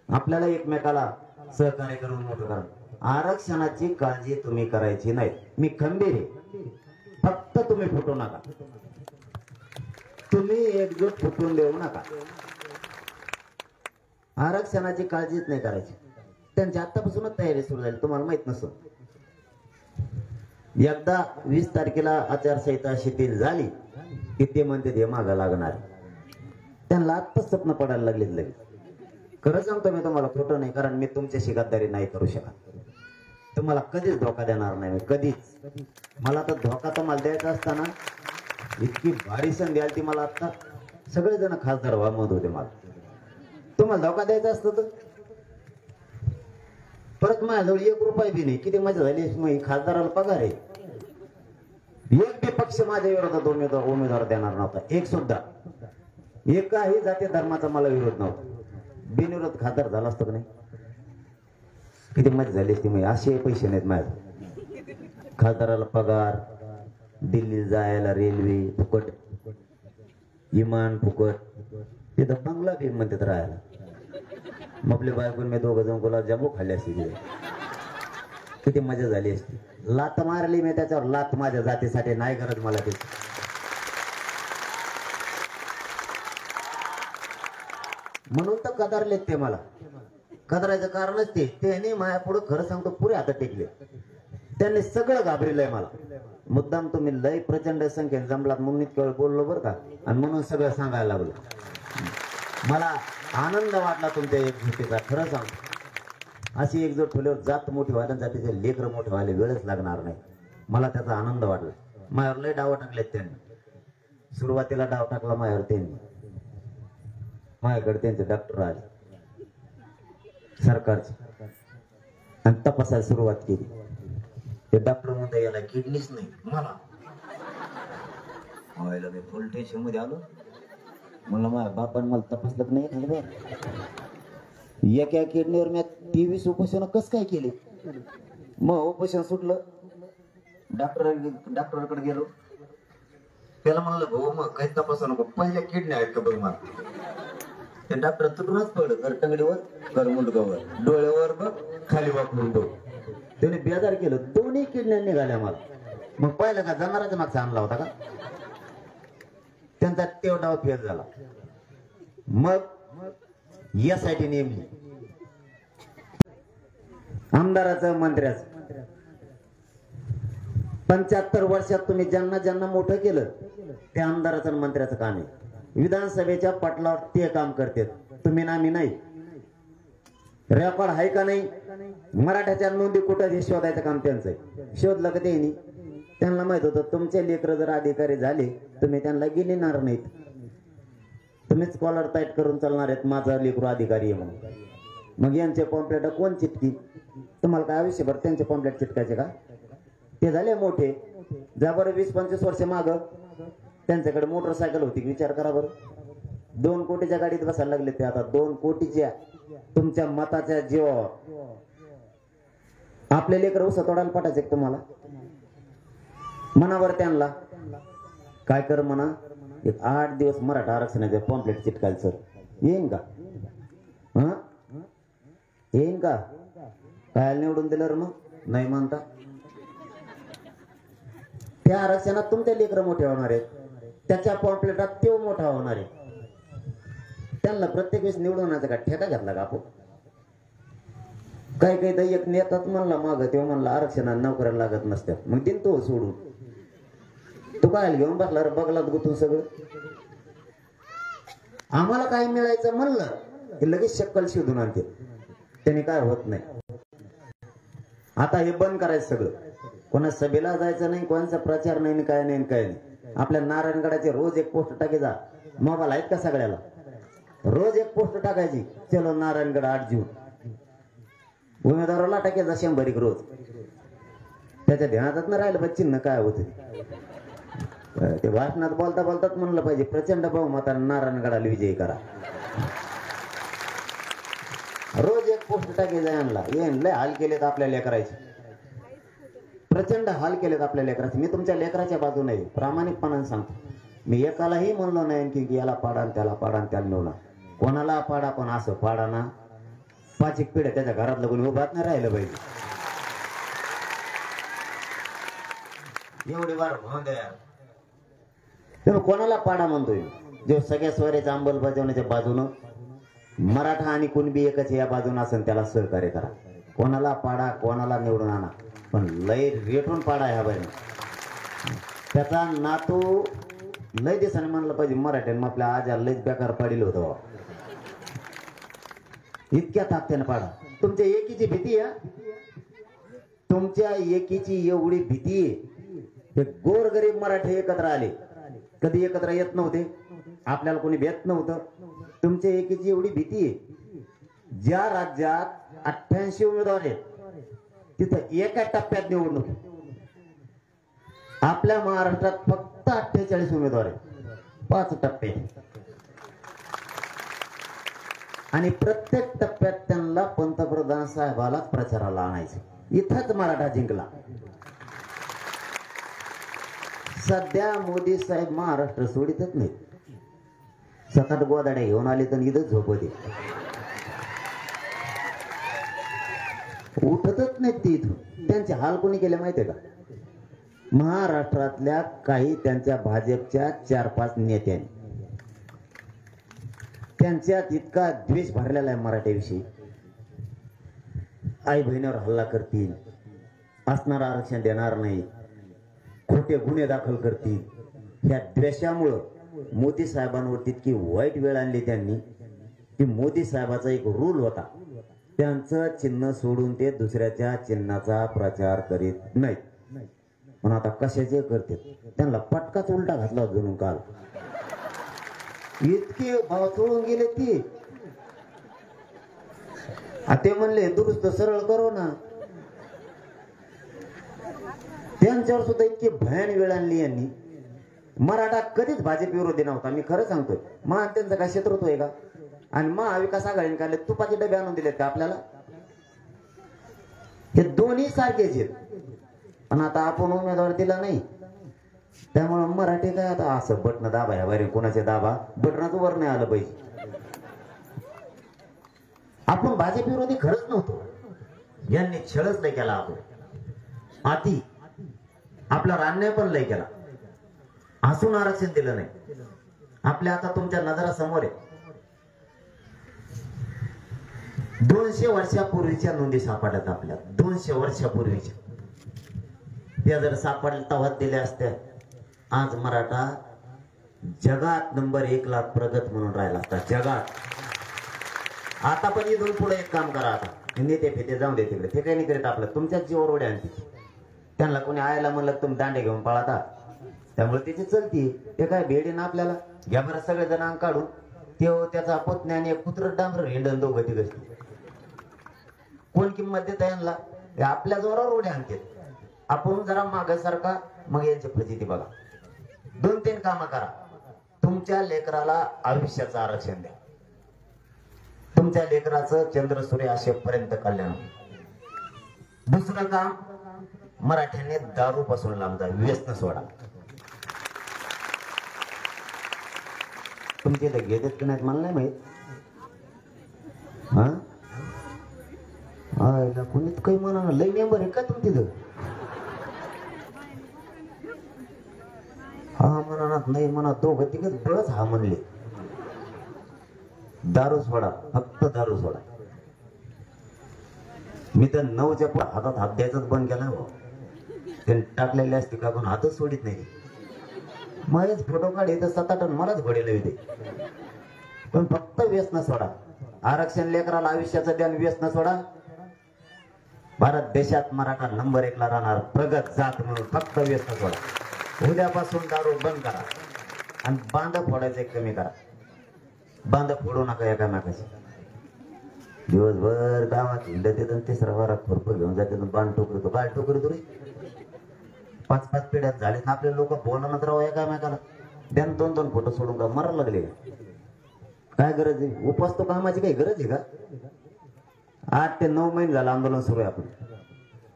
आपल्याला एकमेकाला सहकार्य करून मोठं करा. आरक्षणाची काळजी तुम्ही करायची नाही. मी खंबीर आहे. फक्त तुम्ही फुटू नका. तुम्ही एकजूट फुटून देऊ नका. आरक्षणाची काळजीच नाही करायची. त्यांची आतापासूनच तयारी सुरू झाली, तुम्हाला माहित नसतं. एकदा 20 तारखेला आचारसंहिता शिथिल झाली की ते म्हणते हे मागं लागणार. त्यांना आत्ताच स्वप्न पडायला लागलेत लगेच. खरं सांगतो मी तुम्हाला, खोटं नाही. कारण मी तुमच्याशी गद्दारी नाही करू शकत. तुम्हाला कधीच धोका देणार नाही, कधीच. मला तर धोका तुम्हाला द्यायचा असताना इतकी भारी संधी आली ती मला. आता सगळेजण खासदार व्हा म्हणत होते मला. तुम्हाला धोका द्यायचा असतं तर परत माझ्याजवळ 1 रुपया बी नाही. किती मजा झाली. खासदाराला पगार आहे. एक बी पक्ष माझ्या विरोधात उमेदवार देणार नव्हता, एक सुद्धा. एकाही जाती धर्माचा मला विरोध नव्हता. बिनविरोध खासदार झाला असतो का नाही? किती मजा झाली असती. मग असे पैसे नाहीत माझ्या. खासदाराला पगार, दिल्ली जायला रेल्वे फुकट, विमान फुकट, तिथं बंगला बी म्हणतात राहायला. मग आपली बायकोन मी दोघं जाऊन गुलाबजामू खाल्ले असते. किती मजा झाली असती. लात मारली मी त्याच्यावर, लात माझ्या जातीसाठी नाही गरज मला ते. म्हणून तर कदारलेत ते मला. कदरायचं कारणच ते. त्याने माझ्या पुढे खरं सांगतो पुरे हातात टेकले. त्यांनी सगळं घाबरिलंय मला. मुद्दाम तुम्ही लय प्रचंड संख्येने जमलात म्हणून इतक्या वेळ बोललो बरं का. आणि म्हणून सगळं सांगायला लागलो. मला आनंद वाटला तुमच्या एकजुटीचा. खरं सांगतो अशी एकजूट ठेवल्यावर जात मोठी व्हायला, जातीचे लेकरं मोठे व्हायला वेळच लागणार नाही. मला त्याचा आनंद वाटला. माझ्यावर लय डाव टाकलेत त्यांनी. सुरुवातीला डाव टाकला माझ्यावर त्यांनी. माझ्याकडे त्यांचे डॉक्टर आले सरकारचे आणि तपासायला सुरुवात केली. ते डॉक्टर म्हणता याला किडनीच नाही. मला मी फुल टेन्शन मध्ये आलो. म्हणलं माझ्या बापाने मला तपासलं नाही. एका किडनीवर मी 23 उपोषण कस काय केले. मग उपोषण सुटलं. डॉक्टरकडे गेलो. त्याला म्हणलं भाऊ मग काही तपासा नको, पहिल्या किडनी आहेत का बघ मला. ते डॉक्टर तुटूनच पडलं. घर टंगडीवर, घर मुंडगावर, डोळ्यावर बघ, खाली वापरून बघ. त्याने बेजार केलं. 2 किडन्या निघाल्या मला. मग पाहिलं का जनावरांचा मागचा आणला होता का. त्यांचा तेवढा फेल झाला. मग यासाठी नेमली आमदाराचं, मंत्र्याचं. 75 वर्षात तुम्ही ज्यांना ज्यांना मोठं केलं त्या आमदाराचं आणि मंत्र्याचं काम आहे. विधानसभेच्या पटलावर ते काम करतात, तुम्ही ना मी नाही. रेकॉर्ड आहे का नाही? मराठ्याच्या नोंदी कुठं हे शोधायचं काम त्यांचं आहे. शोधलं का ते त्यांना माहित होतं तुमचे लेकर जर अधिकारी झाले तुम्ही त्यांना गिनिणार नाहीत, तुम्हीच कॉलर टाईट करून चालणार आहेत माझा लेकरू अधिकारी आहे म्हणून. मग यांचे पॉम्पलेट कोण चिटकी? तुम्हाला काय आयुष्यभर त्यांचे पॉम्पलेट चिटकायचे का? ते झाले मोठे, जा बरं 20-25 वर्ष माग त्यांच्याकडे मोटरसायकल होती, विचार करा बरं. 2 कोटीच्या गाडीत बसायला लागले ते आता 2 कोटीच्या तुमच्या मताच्या जीवावर. आपले लेकर उसा तोडायला पाठायचे तुम्हाला? मनावर त्यांना काय कर म्हणा, एक 8 दिवस मराठा आरक्षणाचे पॉम्पलेट चिटकायचं येईन का? हा येईन का? काय निवडून दिलं मग नाही म्हणता? त्या आरक्षणात तुमचे लेकर मोठे होणार आहेत, त्याच्या पॉम्पलेटात तो मोठा होणार आहे. त्यांना प्रत्येक वेळेस निवडवण्याचा का ठेका घेतला का आपण? काही काही तर एक नेताच म्हणला माग तेव्हा म्हणला आरक्षणाला नोकऱ्या लागत नसत्यात, मग दिन तो सोडून तू काय घेऊन बसला रे बगलात गुतून सगळं. आम्हाला काय मिळायचं म्हणलं की लगेच शक्कल शोधून आणते, त्याने काय होत नाही. आता हे बंद करायचं सगळं. कोणा सभेला जायचं नाही, कोणाचा प्रचार नाही, काय नाही काय नाही. आपल्या नारायणगडाचे रोज एक पोस्ट टाके जा, मोबाईल आहेत का सगळ्याला? रोज एक पोस्ट टाकायची, चलो नारायणगड 8 जून. उमेदवाराला टाकायचा 100 रोज. त्याच्या ध्यानातच न राहिलं पाहिजे चिन्ह काय होत ते. भाषणात बोलता बोलताच म्हणलं पाहिजे प्रचंड बहुमताने नारायणगडाला विजयी करा. रोज एक पोस्ट टाकायचा यांना. लय हाल केलेत आपल्या लेकराचे, प्रचंड हाल केलेत आपल्या लेकराचे. मी तुमच्या लेकराच्या बाजू नाही, प्रामाणिकपणाने सांगतो. मी एकालाही म्हणलो नाही की याला पाडा त्याला पाडा त्याला मिळणार. कोणाला पाडा पण असं पाडा ना 5 पिढ्या त्याच्या घरात लगून उभात नाही राहिलं पाहिजे. एवढी वार म्हणून द्या तुम्ही कोणाला पाडा म्हणतोय? जो सगळ्या स्वराच्या अंमलबजावणीच्या बाजूनं मराठा आणि कुणबी एकच या बाजून असेल त्याला सहकार्य करा. कोणाला पाडा कोणाला निवडून आणा, पण लय रेटून पाडा ह्या बाजून. त्याचा नातू लय दिवसाने म्हणलं पाहिजे मराठ्यानं आपल्या आजा लयच बेकार पाडील होतं. इतक्या ताकदीने पाडा. तुमच्या एकीची भीती आहे, तुमच्या एकीची एवढी भीती आहे. ते गोरगरीब मराठे एकत्र आले, कधी एकत्र येत नव्हते, आपल्याला कोणी भेट नव्हतं. तुमच्या एकीची एवढी भीती आहे. ज्या राज्यात 88 उमेदवार आहेत तिथं एका टप्प्यात निवडणूक. आपल्या महाराष्ट्रात फक्त 48 उमेदवार आहेत, 5 टप्पे. आणि प्रत्येक टप्प्यात त्यांना पंतप्रधान साहेबालाच प्रचाराला आणायचं. इथंच मराठा जिंकला. सध्या मोदी साहेब महाराष्ट्र सोडितच नाही. 7-8 गोदाड्या घेऊन आले तर इथंच झोपते, उठतच नाहीत ते इथून. त्यांचे हाल कोणी केले माहितीये का? महाराष्ट्रातल्या काही त्यांच्या भाजपच्या 4-5 नेत्यांनी. त्यांच्यात इतका द्वेष भरलेला आहे मराठ्याविषयी. आई बहिणीवर हल्ला करतील, असणार आरक्षण देणार नाही, खोटे गुन्हे दाखल करतील. ह्या द्वेषामुळं मोदी साहेबांवर तितकी वाईट वेळ आणली त्यांनी की मोदी साहेबाचा एक रूल होता, त्यांचं चिन्ह सोडून ते दुसऱ्याच्या चिन्हाचा प्रचार करीत नाहीत. पण आता कशाचे करते, त्यांना पटकाच उलटा घातला जणू काल. इतके भाव सोडून गेले ती. ते म्हणले दुरुस्त सरळ करो ना. त्यांच्यावर सुद्धा इतकी भयान वेळ आणली यांनी. मराठा कधीच भाजप विरोधी नव्हता, मी खरं सांगतोय. मग त्यांचं काय शत्रुत्व आहे का? आणि महाविकास आघाडीने काढले तुपाचे डबे आणून दिलेत का आपल्याला? हे दोन्ही सारखेच आहेत. पण आता आपण उमेदवार दिला नाही, त्यामुळे मराठी काय आता असं बटन दाबा ह्या बाहेर कोणाचे दाबा, बटनाच वर नाही आलं पाहिजे. आपण भाजप विरोधी खरंच नव्हतो, यांनी छळच नाही केला. आपण आती आपल्यावर अन्याय पण लय केला, हसून आरक्षण दिलं नाही. आपल्या आता तुमच्या नजरासमोर आहे 200 वर्षापूर्वीच्या नोंदी सापडल्यात आपल्या. 200 वर्षापूर्वीच्या त्या जर सापडल्या तवाच दिल्या असत्या, आज मराठा जगात नंबर 1 ला प्रगत म्हणून राहिला असता जगात. आता पण इथून पुढे एक काम करा, आता नेते फेते जाऊन दे तिकडे, ते काही नाही करीत आपलं. तुमच्याच जीवावर ओढ्या आणते त्यांना कोणी आयला म्हणलं तुम्ही दांडे घेऊन पळाता, त्यामुळे त्याची चलती. ते काय भेडी ना आपल्याला घ्या बरं सगळे जण अंग काढून. ते त्याचा पत्नी आणि एक कुत्र डांबर हिंडन दोघं ती गोष्टी. कोण किंमत देत यांना? आपल्या जोरावर उड्या आणते. आपण जरा मागासारखा मग यांची प्रचिती बघा. 2-3 कामं करा. तुमच्या लेकराला आयुष्याचं आरक्षण द्या. तुमच्या लेकराचं चंद्र सूर्य असेपर्यंत कल्याण. दुसरं काम, मराठ्याने दारू पासून लांब जा, व्यसन सोडा. तुमचे इथं घेतात की नाहीत मला नाही माहित. हा कोणीच काही म्हणा, लई मेंबर आहे का तुमची इथं? हा म्हणा नाही म्हणा, दोघं तिघच बळच हा म्हणले. दारू सोडा, फक्त दारू सोडा. मी तर 9च्या हातात हात द्यायचाच बंद केला. त्यांनी टाकलेले असते का पण हातच सोडित नाही. मलाच फोटो काढे तर 7-8 मलाच घोडेला येते. पण फक्त व्यसन सोडा. आरक्षण लेकराला आयुष्याचं द्या, व्यसन सोडा. भारत देशात मराठा नंबर 1 ला राहणार, प्रगत जात म्हणून. फक्त व्यसन सोडा. उद्यापासून दारू बंद करा आणि बांध फोडायचे कमी करा. बांध फोडू नका एकामेकाची. दिवसभर गावात हिंडत येत, तिसरा वारात भरपूर घेऊन जाते, बाण टोकरतो. काय टोकरतो रे? 5-5 पिढ्यात झाले आपले लोक बोलणं राहू एकामेकाला. त्यानं 2-2 फोटो सोडून का मरायला लागले? काय गरज आहे? उपास तो कामाची काही गरज आहे का? 8 ते 9 महिने झालं आंदोलन सुरू आहे आपलं.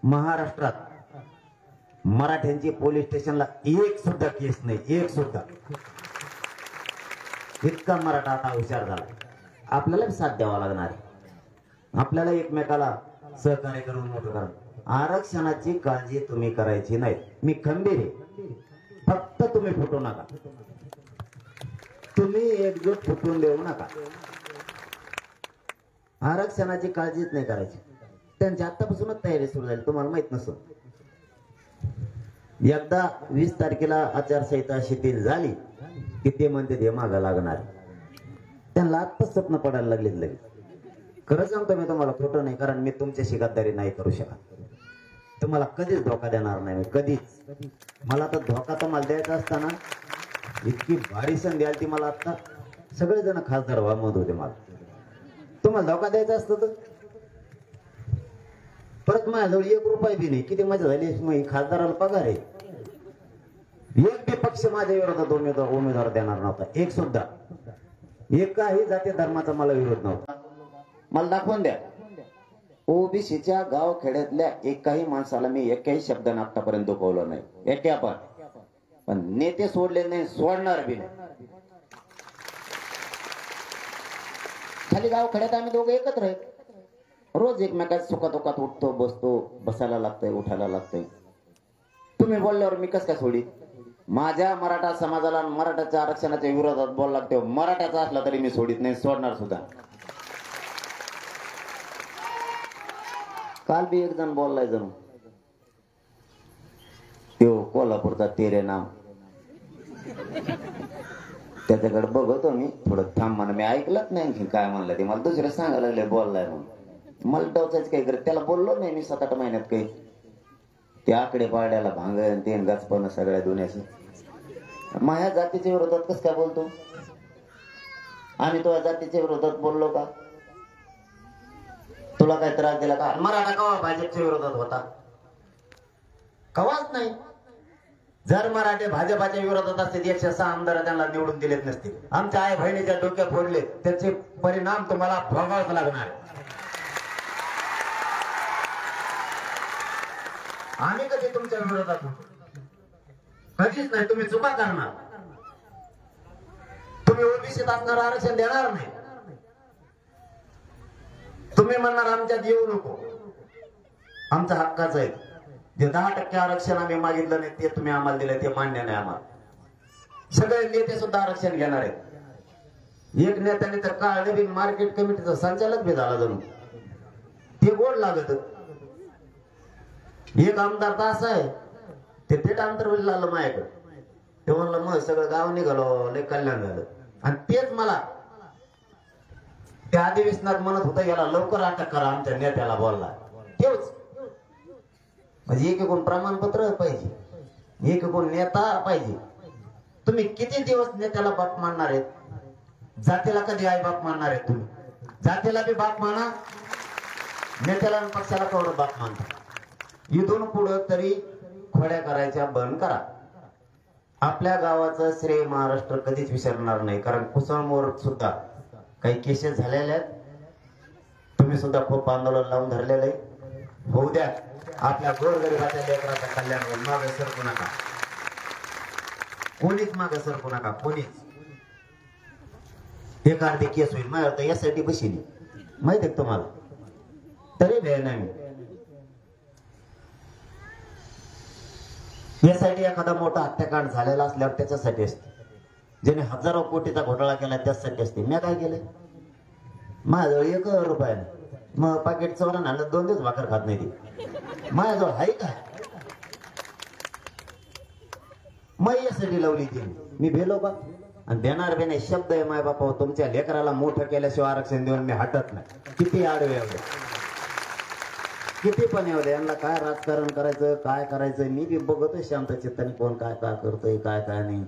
महाराष्ट्रात मराठ्यांची पोलीस स्टेशनला एक सुद्धा केस नाही, एक सुद्धा. इतका मराठा आता हुशार झाला. आपल्याला साथ द्यावा लागणार आहे. आपल्याला एकमेकाला सहकार्य करून मोठं करा. आरक्षणाची काळजी तुम्ही करायची नाही. मी खंबीर आहे. फक्त तुम्ही फुटू नका. तुम्ही एकजूट फुटून देऊ नका. आरक्षणाची काळजीच नाही करायची. त्यांची आतापासूनच तयारी सुरू झाली, तुम्हाला माहित नसून. एकदा 20 तारखेला आचारसंहिता शिथिल झाली की ते म्हणते ते मागं लागणार. त्यांना आत्ताच स्वप्न पडायला लागले लगेच. खरं सांगतो मी तुम्हाला, खोटं नाही. कारण मी तुमच्याशी गद्दारी नाही करू शकत. तुम्हाला कधीच धोका देणार नाही, कधीच. मला तर धोका तुम्हाला द्यायचा असताना इतकी भारी संधी आली ती मला. आता सगळेजण खासदार व्हा म्हणत होते मला. तुम्हाला धोका द्यायचा असतं तर परत माझ्याजवळ 1 रुपया बी नाही. किती मजा झाली. खासदाराला पगार आहे. एक बी पक्ष माझ्या विरोधात उमेदवार देणार नव्हता, एक सुद्धा. एकाही जाती धर्माचा मला विरोध नव्हता. मला दाखवून द्या. ओबीसीच्या गाव खेड्यातल्या एकाही माणसाला मी एकही शब्दाने आतापर्यंत दुखवलं नाही, एका पण नेते सोडले नाही, सोडणार बी नाही. खाली गाव खेड्यात आम्ही दोघं एकत्र आहे. रोज एकमेकाच्या सुखादुखात उठतो, बसतो. बसायला लागतंय, उठायला लागतंय. तुम्ही बोलल्यावर मी कसं काय सोडी? माझ्या मराठा समाजाला मराठाच्या आरक्षणाच्या विरोधात बोल लागते, मराठाचा असला तरी मी सोडित नाही, सोडणार सुद्धा. काल बी एक जण बोललाय जणू तो कोल्हापूरचा तेरे नाम. त्याच्याकडे बघतो मी थोडं. थांब म्हणा, मी ऐकलंच नाही आणखी काय म्हणलं ते. मला दुसरे सांगायला लागले बोललाय म्हणून. मला डोचायचं काही करत त्याला बोललो नाही मी 7-8 महिन्यात. काही ते आकडे पाड्याला भांगण ते गाचपण सगळ्या दुनियाचं. माझ्या जातीच्या विरोधात कसं काय बोलतो? आम्ही तुझ्या जातीच्या विरोधात बोललो का? तुला काय त्रास दिला का? मराठा कवा भाजपच्या विरोधात होता? कवाच नाही. जर मराठे भाजपाच्या विरोधात असते 106 आमदार त्यांना निवडून दिलेत नसते. आमच्या आई बहिणीच्या डोक्यात फोडले, त्याचे परिणाम तुम्हाला भोगावंच लागणार. आम्ही कधी तुमच्या विरोधात होतो? कधीच नाही. तुम्ही चुका करणार. तुम्ही ओबीसीत असणार आरक्षण देणार नाही. तुम्ही म्हणणार आमच्यात येऊ नको, आमचा हक्काच आहे. जे 10% आरक्षण आम्ही मागितलं नाही ते तुम्ही आम्हाला दिलं, ते मान्य नाही आम्हाला. सगळे नेते सुद्धा आरक्षण घेणार आहेत. एक नेत्याने तर काळ बी मार्केट कमिटीचा संचालक बी झाला जणू. ते गोड लागत. एक आमदार तर असं आहे ते थेट आंतरवलीला आलं माझ्याकडे. ते म्हणलं मग सगळं गाव निघालो, लय कल्याण झालं. आणि तेच मला त्या अधिवेशनात म्हणत होतं याला लवकर अटक करा, आमच्या नेत्याला बोलला. तेच म्हणजे एकीकडून प्रमाणपत्र पाहिजे, एकीकडून नेता पाहिजे. तुम्ही किती दिवस नेत्याला बाप मानणार आहेत? जातीला कधी आई बाप मानणार आहेत तुम्ही? जातीला बी बाप माना, नेत्याला आणि पक्षाला केवढं बाप मानता. इथून पुढं तरी खोड्या करायच्या बंद करा. आपल्या गावाचं श्रेय महाराष्ट्र कधीच विसरणार नाही. कारण कुसळमोर सुद्धा काही केसेस झालेल्या आहेत. तुम्ही सुद्धा खूप आंदोलन लावून धरलेलं आहे. होऊ द्या. आपल्या गोरगरिबाच्या लेकराचं कल्याण होईल. मागे सरकू नका, कोणीच मागे सरकू नका, कोणीच. एक अर्धी केस होईल माझ्यावर तर यासाठी बसली माहिती आहे तुम्हाला, तरी वेळ नाही. यासाठी एखादा मोठा हत्याकांड झालेला असल्यावर त्याच्यासाठी असते. ज्याने हजारो कोटीचा घोटाळा केला त्याच्यासाठी असते. मी काय केलं? माझ्याजवळ 1 रुपया नाही. मग पाकिट चोरून आणलं, 2 दिवस भाकर खात नाही ती. माझ्याजवळ आहे का? मग यासाठी लावली ती. मी भेलो का? आणि देणार बी नाही. शब्द आहे माय बापा, तुमच्या लेकराला मोठं केल्याशिवाय आरक्षण देऊन मी हटत नाही. किती आडवे एवढे, किती पण एवढे. यांना काय राजकारण करायचं, काय करायचं मी बी बघतोय शांत चित्ताने, कोण काय काय करतोय, काय काय नाही.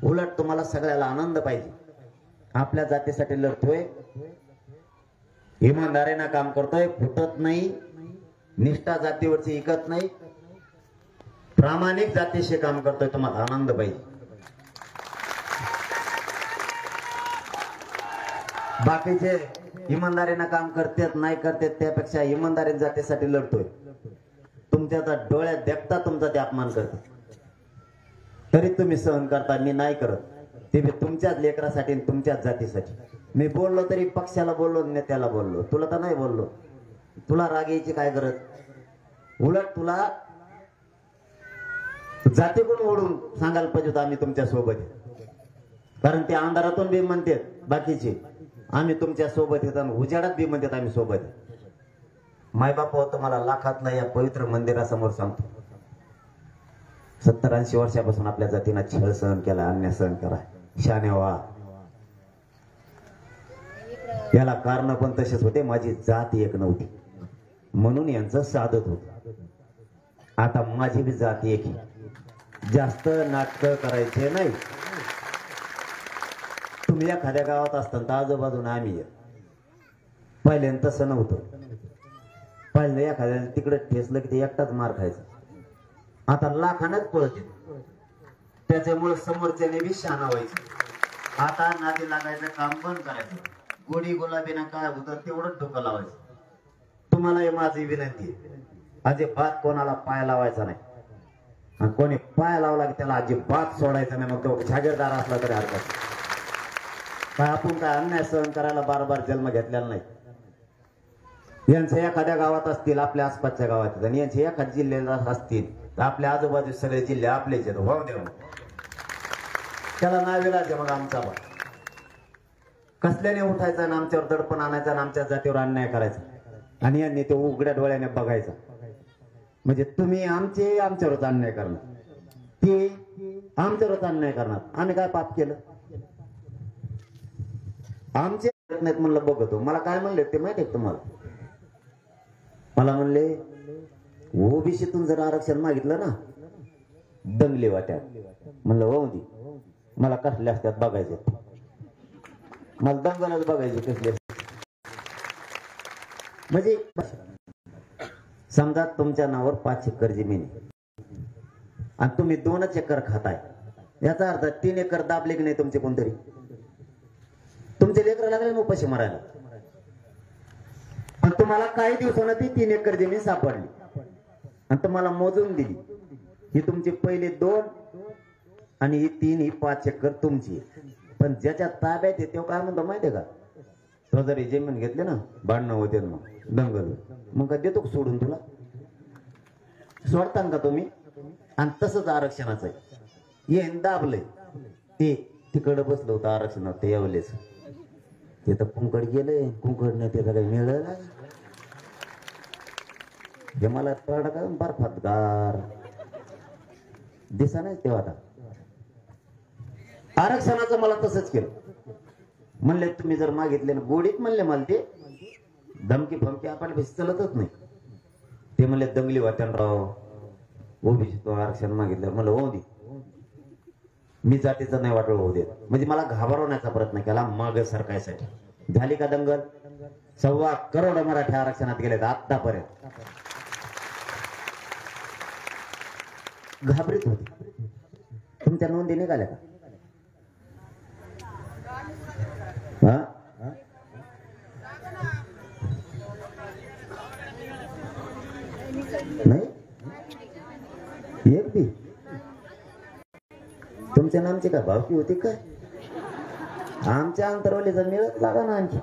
उलट तुम्हाला सगळ्याला आनंद पाहिजे. आपल्या जातीसाठी लढतोय, इमानदारीनं काम करतोय, फुटत नाही, निष्ठा जातीवरची इकत नाही, प्रामाणिक जातीशी काम करतोय. तुम्हाला आनंद पाहिजे. बाकीचे इमानदारीनं काम करतात नाही करतात त्यापेक्षा इमानदारी जातीसाठी लढतोय. तुमच्या डोळ्यात देखता तुमचा ते अपमान करते, तरी तुम्ही सहन करता. मी नाही करत. ते मी तुमच्याच लेकरासाठी, तुमच्याच जातीसाठी. मी बोललो तरी पक्षाला बोललो, नेत्याला बोललो. तुला तर नाही बोललो. तुला राग यायची काय गरज? उलट तुला जातीकडून ओढून सांगायला पाहिजे होतं आम्ही तुमच्या सोबत आहे. कारण ते अंधारातून बी म्हणतात बाकीचे आम्ही तुमच्या सोबत येतो, आणि उजाडात बी म्हणतात आम्ही सोबत आहे. मायबाप तुम्हाला लाखातला या पवित्र मंदिरासमोर सांगतो, 70-80 वर्षापासून आपल्या जातीनं छळ सहन केला, अन्याय सहन केला. शाने व्हा. याला कारण पण तसेच होते. माझी जात एक नव्हती म्हणून यांचं साधत होत. आता माझी बी जात एक आहे. जास्त नाटक करायचे नाही. तुम्ही एखाद्या गावात असताना आजूबाजूला आम्ही पहिल्यांदा तसं नव्हतं. पहिल्यांदा एखाद्याला तिकडे ठेसलं की ते एकटाच मार खायचा. आता लाखानच पळते. त्याच्यामुळे समोरच्याने बी शाना व्हायचं. आता नादी लागायचं काम बंद करायचं. गोडी गुलाबीना काय होतं तेवढंच डोकं लावायचं. तुम्हाला हे माझी विनंती आहे, अजिबात कोणाला पाय लावायचा नाही. आणि कोणी पाय लावला की त्याला अजिबात सोडायचा नाही. मग तो जागीरदार असला तरी हरकत काय. आपण काय अन्याय सहन करायला बार जन्म घेतलेला नाही. यांचे एखाद्या गावात असतील, आपल्या आसपासच्या गावात, आणि यांचे एखाद्या जिल्ह्याला असतील, तर आपल्या आजूबाजू सगळे जिल्हे आपलेच आहेत. हो देव त्याला नाव विलाज मग आमचा बा कसल्याने उठायचा आणि आमच्यावर दडपण आणायचा आणि आमच्या जातीवर अन्याय करायचा. आणि यांनी ते उघड्या डोळ्याने बघायचा. म्हणजे तुम्ही आमच्यावरच अन्याय करणार, ते आमच्यावरच अन्याय करणार. आम्ही काय पाप केलं? आमचे नाहीत म्हणलं बघतो. मला काय म्हणले ते माहिती आहे तुम्हाला? मला म्हणले ओबीसीतून जर आरक्षण मागितलं ना, दंगली वाट्यात. म्हणलं हो दी, मला कसले असतात बघायचे. मला दंगलच बघायचे कसले. म्हणजे समजा तुमच्या नावावर 5 एकर जमीन आणि तुम्ही 2च एकर खाताय. याचा अर्थ 3 एकर दाबले की नाही तुमचे कोणतरी? तुमचे लेकर लागले मग उपाशी मारायला. पण तुम्हाला काही दिवसांना ती 3 एकर जमीन सापडली आणि तुम्हाला मोजून दिली. ही तुमची पहिले 2 आणि ही 3, ही 5 एकर तुमची. पण ज्याच्या ताब्यात आहे तो काय म्हणतो माहितीये का? तो जर जमीन घेतले ना, भांडणं होते मग दंगल, मग काय देतो सोडून? तुला सोडता का तुम्ही? आणि तसंच आरक्षणाचं आहे. ये दाबलंय ते तिकडं बसलं होतं आरक्षणात, ते यावलेच ते तर कुंकड गेलंय. कुंकड नाही त्याचा काही मिळालं. हे मला कळलं का बर्फात गार दिसा नाही तेव्हा. आता आरक्षणाचं मला तसंच केलं. म्हणले तुम्ही जर मागितले ना, गोडीत म्हणले मला ते धमकी फमकी आपण चलतच नाही. ते म्हणले दंगली वाटणराव ओबीसी तो आरक्षण मागितलं. म्हणलं हो दे, मी जातीचं नाही वाटलं होऊ देत. म्हणजे मला घाबरवण्याचा प्रयत्न केला माग सरकायसाठी. झाली का दंगल? 1.25 करोड मराठी आरक्षणात गेलेत आतापर्यंत. घाबरीत होती. तुमच्या नोंदी निघाल्या का? हा? नाही एक बी. तुमच्या नामची का भावकी होती काय? आमच्या अंतरवलीचा मिळत लागा ना आणखी.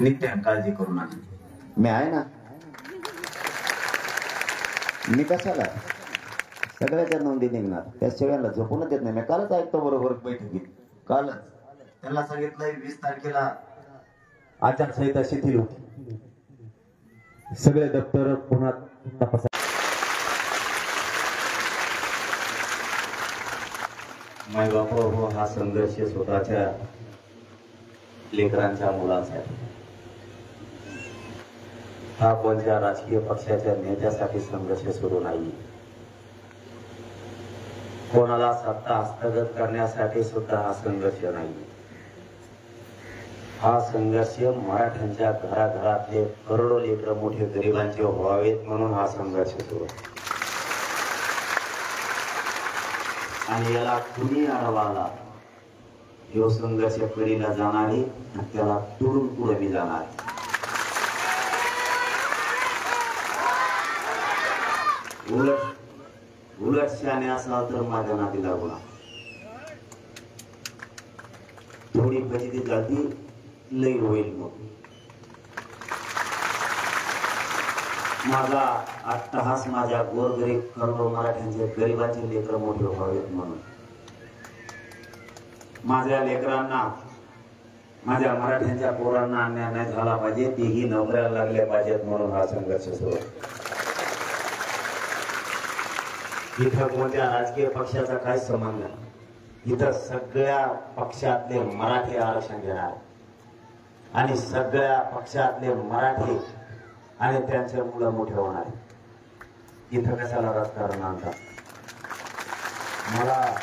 नित्य काळजी करू नका, मी आहे ना. मी कशाला सगळ्याच्या नोंदी निघणार, त्या सगळ्यांना झोपूनच देत नाही. मी कालच ऐकतो बरोबर बैठकीत. कालच त्यांना सांगितलंय 20 तारखेला आचारसंहिता शिथिल होती. सगळे दप्तर पुन्हा तपासा. माय बाप हो, हा संघर्ष स्वतःच्या लेकरांच्या मुलांसाठी, हा कोणत्या राजकीय पक्षाच्या नेत्यासाठी संघर्ष सुरू नाही. कोणाला सत्ता हस्तगत करण्यासाठी सुद्धा हा संघर्ष नाही. हा संघर्ष मराठ्यांच्या घराघरातले करोडो लेकर मोठे गरिबांचे व्हावेत म्हणून हा संघर्ष सुरू. आणि याला कुणी अडवाला, यो संघर्ष करीला जाणारी त्याला तोडून पुढे मी जाणार. उलट शाने असला तर माझ्या नादी लागू ना. थोडी फजिती जाती लई होईल. मग माझा अट्टहास माझ्या गोरगरीब करोडो मराठ्यांचे गरिबांचे लेकर मोठे व्हावेत म्हणून. माझ्या लेकरांना, माझ्या मराठ्यांच्या पोरांना अन्याय नाही झाला पाहिजे, तेही नोकऱ्याला लागले पाहिजेत म्हणून हा संघर्ष सुरू. इथं कोणत्या राजकीय पक्षाचा काही संबंध नाही. इथं सगळ्या पक्षातले मराठी आरक्षण घेणार आणि सगळ्या पक्षातले मराठी आणि त्यांचे मुलं मोठे होणार. इथं कशाला राजकारण आणतात? मला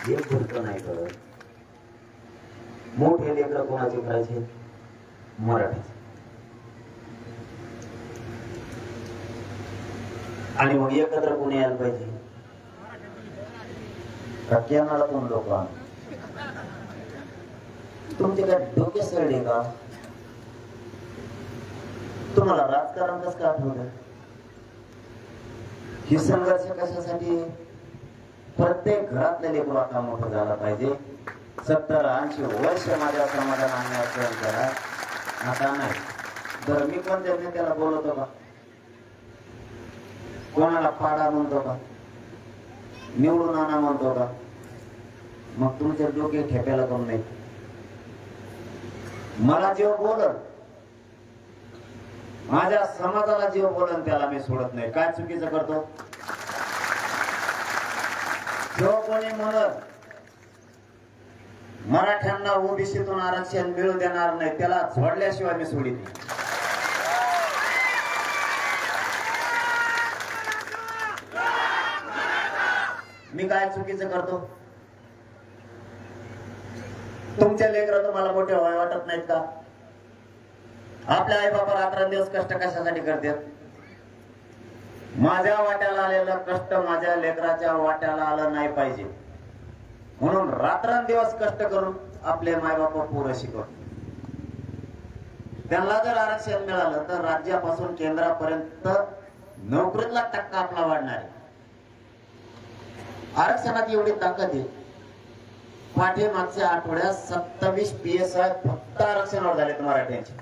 एक गोष्ट नाही कळत, मोठे लेकर कोणाचे करायचे? मराठी. आणि मग एकत्र कोणी यायला पाहिजे? केरळाला कोण लोक? तुमचे काय डोके सडले का? तुम्हाला राजकारण कसं का आठवलं? ही संघर्ष कशासाठी? प्रत्येक घरातले लेकरू आता मोठं झाला पाहिजे. 70-80 वर्ष माझ्या समाजाला अन्याय सहन करा. आता नाही तर मी कोणत्या नेत्याला बोलवतो का? कोणाला पाडा म्हणतो का? निवडून आणा म्हणतो का? मग तुमचे डोके ठेप्याला कोण नाही. मला जेव्हा बोलत, माझ्या समाजाला जेव्हा बोलन त्याला मी सोडत नाही. काय चुकीचं करतो? जेव्हा कोणी म्हणत मराठ्यांना ओबीसीतून आरक्षण मिळू देणार नाही, त्याला झोडल्याशिवाय मी सोडित नाही. मी काय चुकीचं करतो? तुमच्या लेकरं तुम्हाला मोठे व्हाय वाटत नाहीत का? आपल्या आई बाबा रात्रंदिवस कष्ट कशासाठी करतात? माझ्या वाट्याला आलेलं कष्ट माझ्या लेकराच्या वाट्याला आलं नाही पाहिजे म्हणून रात्रंदिवस कष्ट करून आपले मायबाप पोरं शिकवतात. त्यांना जर आरक्षण मिळालं तर राज्यापासून केंद्रापर्यंत नोकरीतला टक्का आपला वाढणार आहे. आरक्षणात एवढी ताकद आहे. पाठीमागच्या आठवड्यात 27 PSI फक्त आरक्षणावर झालेत मराठ्यांचे.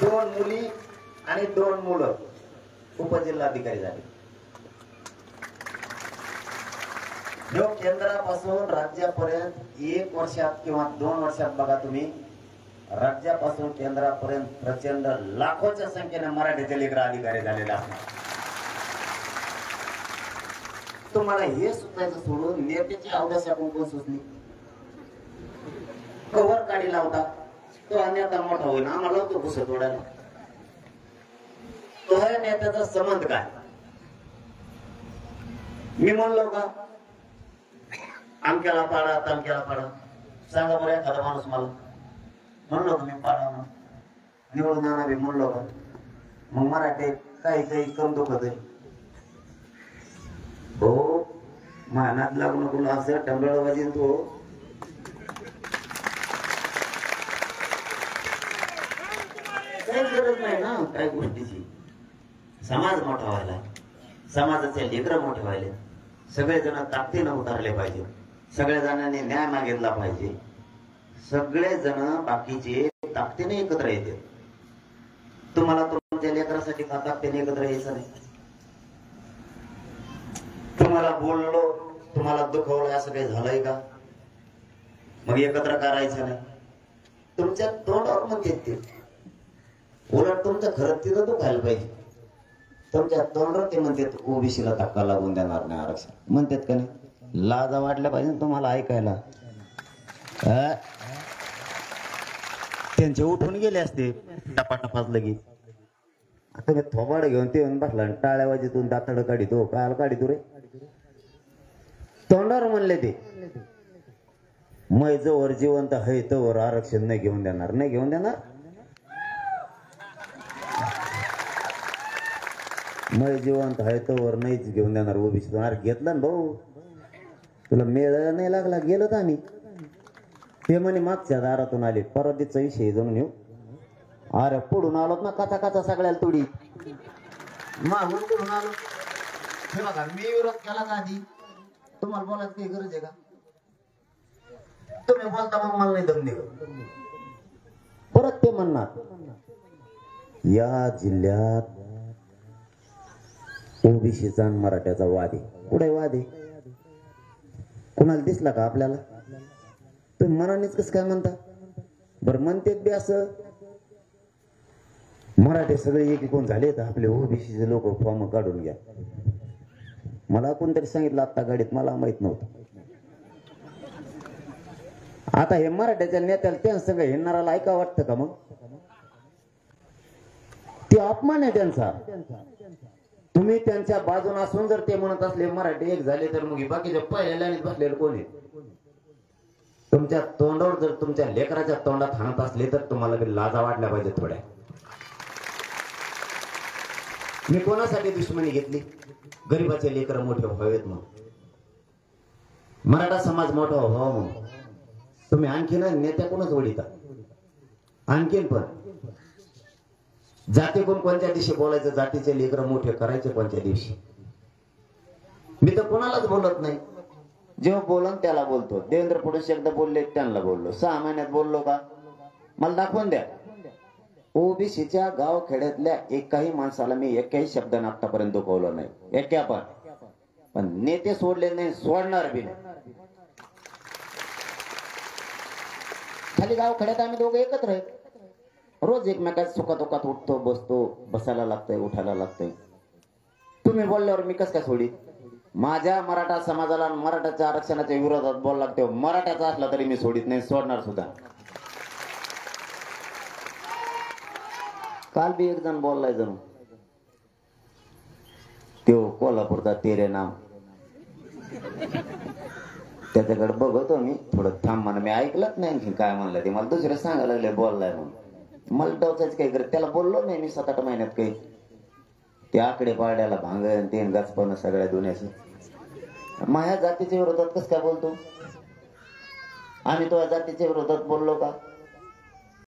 2 मुली आणि 2 मुलं उपजिल्हाधिकारी झाले. जो केंद्रापासून राज्यापर्यंत 1 वर्षात किंवा 2 वर्षात बघा तुम्ही, राज्यापासून केंद्रापर्यंत प्रचंड लाखोच्या संख्येने मराठीचे लेकर अधिकारी झालेले असणार. तुम्हाला हे सुचायचं सोडून नेत्याची अवदसा कोण सुचली कवर काढी लावता तो नेता मोठा होईल आम्हाला तो घुस तोडायला तो आहे नेत्याचा संबंध काय मी म्हणलो का आमक्याला पाडा तमक्याला पाडा सांगा बरं एखादा माणूस मला म्हणलो का मी पाडा म्हणून निवडून आणा म्हणलो का मग मराठी काही कम दुखत आहे हो मानात लागू नको असं टंबळ वाजेल तो काही गरज नाही ना काही गोष्टीची समाज मोठा व्हायला समाजाचे लेकरं मोठे व्हायले सगळेजण ताकदीनं उतरले पाहिजे सगळ्या जणांनी न्याय मागितला पाहिजे सगळेजण बाकीचे ताकदीने एकत्र येते तुम्हाला तुमच्या लेकरासाठी का ताकदीने एकत्र यायचं नाही तुम्हाला बोललो तुम्हाला दुखवलं असं काही झालंय का मग एकत्र करायचं नाही तुमच्या तोंडावर म्हणते ते उलट तुमचं खरं तिथं दुखायला पाहिजे तुमच्या तोंडावर ते म्हणतात ओबीसीला धक्का लागून देणार नाही आरक्षण म्हणतात का नाही लाजा वाटल्या पाहिजे तुम्हाला ऐकायला त्यांचे उठून गेले असते टपाटपाच लगेच आता मी थोबाड घेऊन ते येऊन बसला टाळ्या वाजेतून दातड काढितो काल काढितो रे तोंडावर म्हणले ते मै जोवर जिवंत है तोवर आरक्षण नाही घेऊन देणार नाही घेऊन देणार मै जिवंत आहे तोवर नाहीच घेऊन देणार ओबीसी अरे घेतला ना भाऊ तुला मेळ नाही लागला गेलो तर आम्ही ते म्हणे मागच्या दारातून आले परवाचा विषय जाणून येऊ अरे पुढून आलोत ना काचा काचा सगळ्याला तुडी मागून पुढून आलो हे बघा मी विरोध केला का आधी तुम्हाला बोलायची काही गरज आहे का तुम्ही बोलता मग मला नाही दम निघत परत ते म्हणणार या जिल्ह्यात ओबीसीचा आणि मराठ्याचा वाद आहे कुठे वाद आहे कुणाला दिसला का आपल्याला तुम्ही मनानेच कसं काय म्हणता बरं म्हणतेत बी असं मराठे सगळे एकीकून झाले तर आपले ओबीसीचे लोक फॉर्म काढून घ्या मला कोणतरी सांगितलं आता गाडीत मला माहित नव्हतं आता हे मराठ्याच्या नेत्याला त्यांचं सगळं हिंडणाराला ऐका वाटतं का मग ते अपमान आहे त्यांचा तुम्ही त्यांच्या बाजून असून जर ते म्हणत असले मराठी एक झाले तर मग बाकीच्या पहिल्या लाईनीत बसलेले कोण आहे तुमच्या तोंडावर जर तुमच्या लेकराच्या तोंडात हाणत असले तर तुम्हाला लाजा वाटल्या पाहिजे थोड्या मी कोणासाठी दुश्मनी घेतली गरीबाचे लेकर मोठे व्हावेत मग मराठा समाज मोठा व्हावा म्हणून तुम्ही आणखीन नेत्याकडूनच वडिता आणखीन पण जाती कोणत्या दिवशी बोलायचं जातीचे लेकर मोठे करायचे कोणत्या दिवशी मी तर कोणालाच बोलत नाही जेव्हा बोलन त्याला बोलतो देवेंद्र फडणवीस एकदा बोलले त्यांना बोललो 6 महिन्यात बोललो का मला दाखवून द्या ओबीसीच्या गाव खेड्यातल्या एकाही माणसाला मी एकही शब्दाने आतापर्यंत दुखवलं नाही एका पण नेते सोडले नाही सोडणार बी नाही खाली गाव खेड्यात आम्ही दोघं एकत्र आहे रोज एकमेकाच्या सुखादुखात उठतो बसतो बसायला लागतंय उठायला लागतंय तुम्ही बोलल्यावर मी कस काय सोडी माझ्या मराठा समाजाला मराठाच्या आरक्षणाच्या विरोधात बोल लागते मराठ्याचा असला तरी मी सोडित नाही सोडणार सुद्धा काल बी एक जण बोललाय जणू तो कोल्हापूरचा तेरे नाम त्याच्याकडे बघतो मी थोडं थांब म्हणा मी ऐकलंच नाही आणखी काय म्हणलं ते मला दुसरे सांगायला लागले बोललाय म्हणून मला डोचायच काही करत त्याला बोललो नाही मी 7-8 महिन्यात काही ते आकडे पाड्याला भांगण ते गचपण सगळ्या दुनियाचं माझ्या जातीच्या विरोधात कसं काय बोलतो आम्ही तो जातीच्या विरोधात बोललो का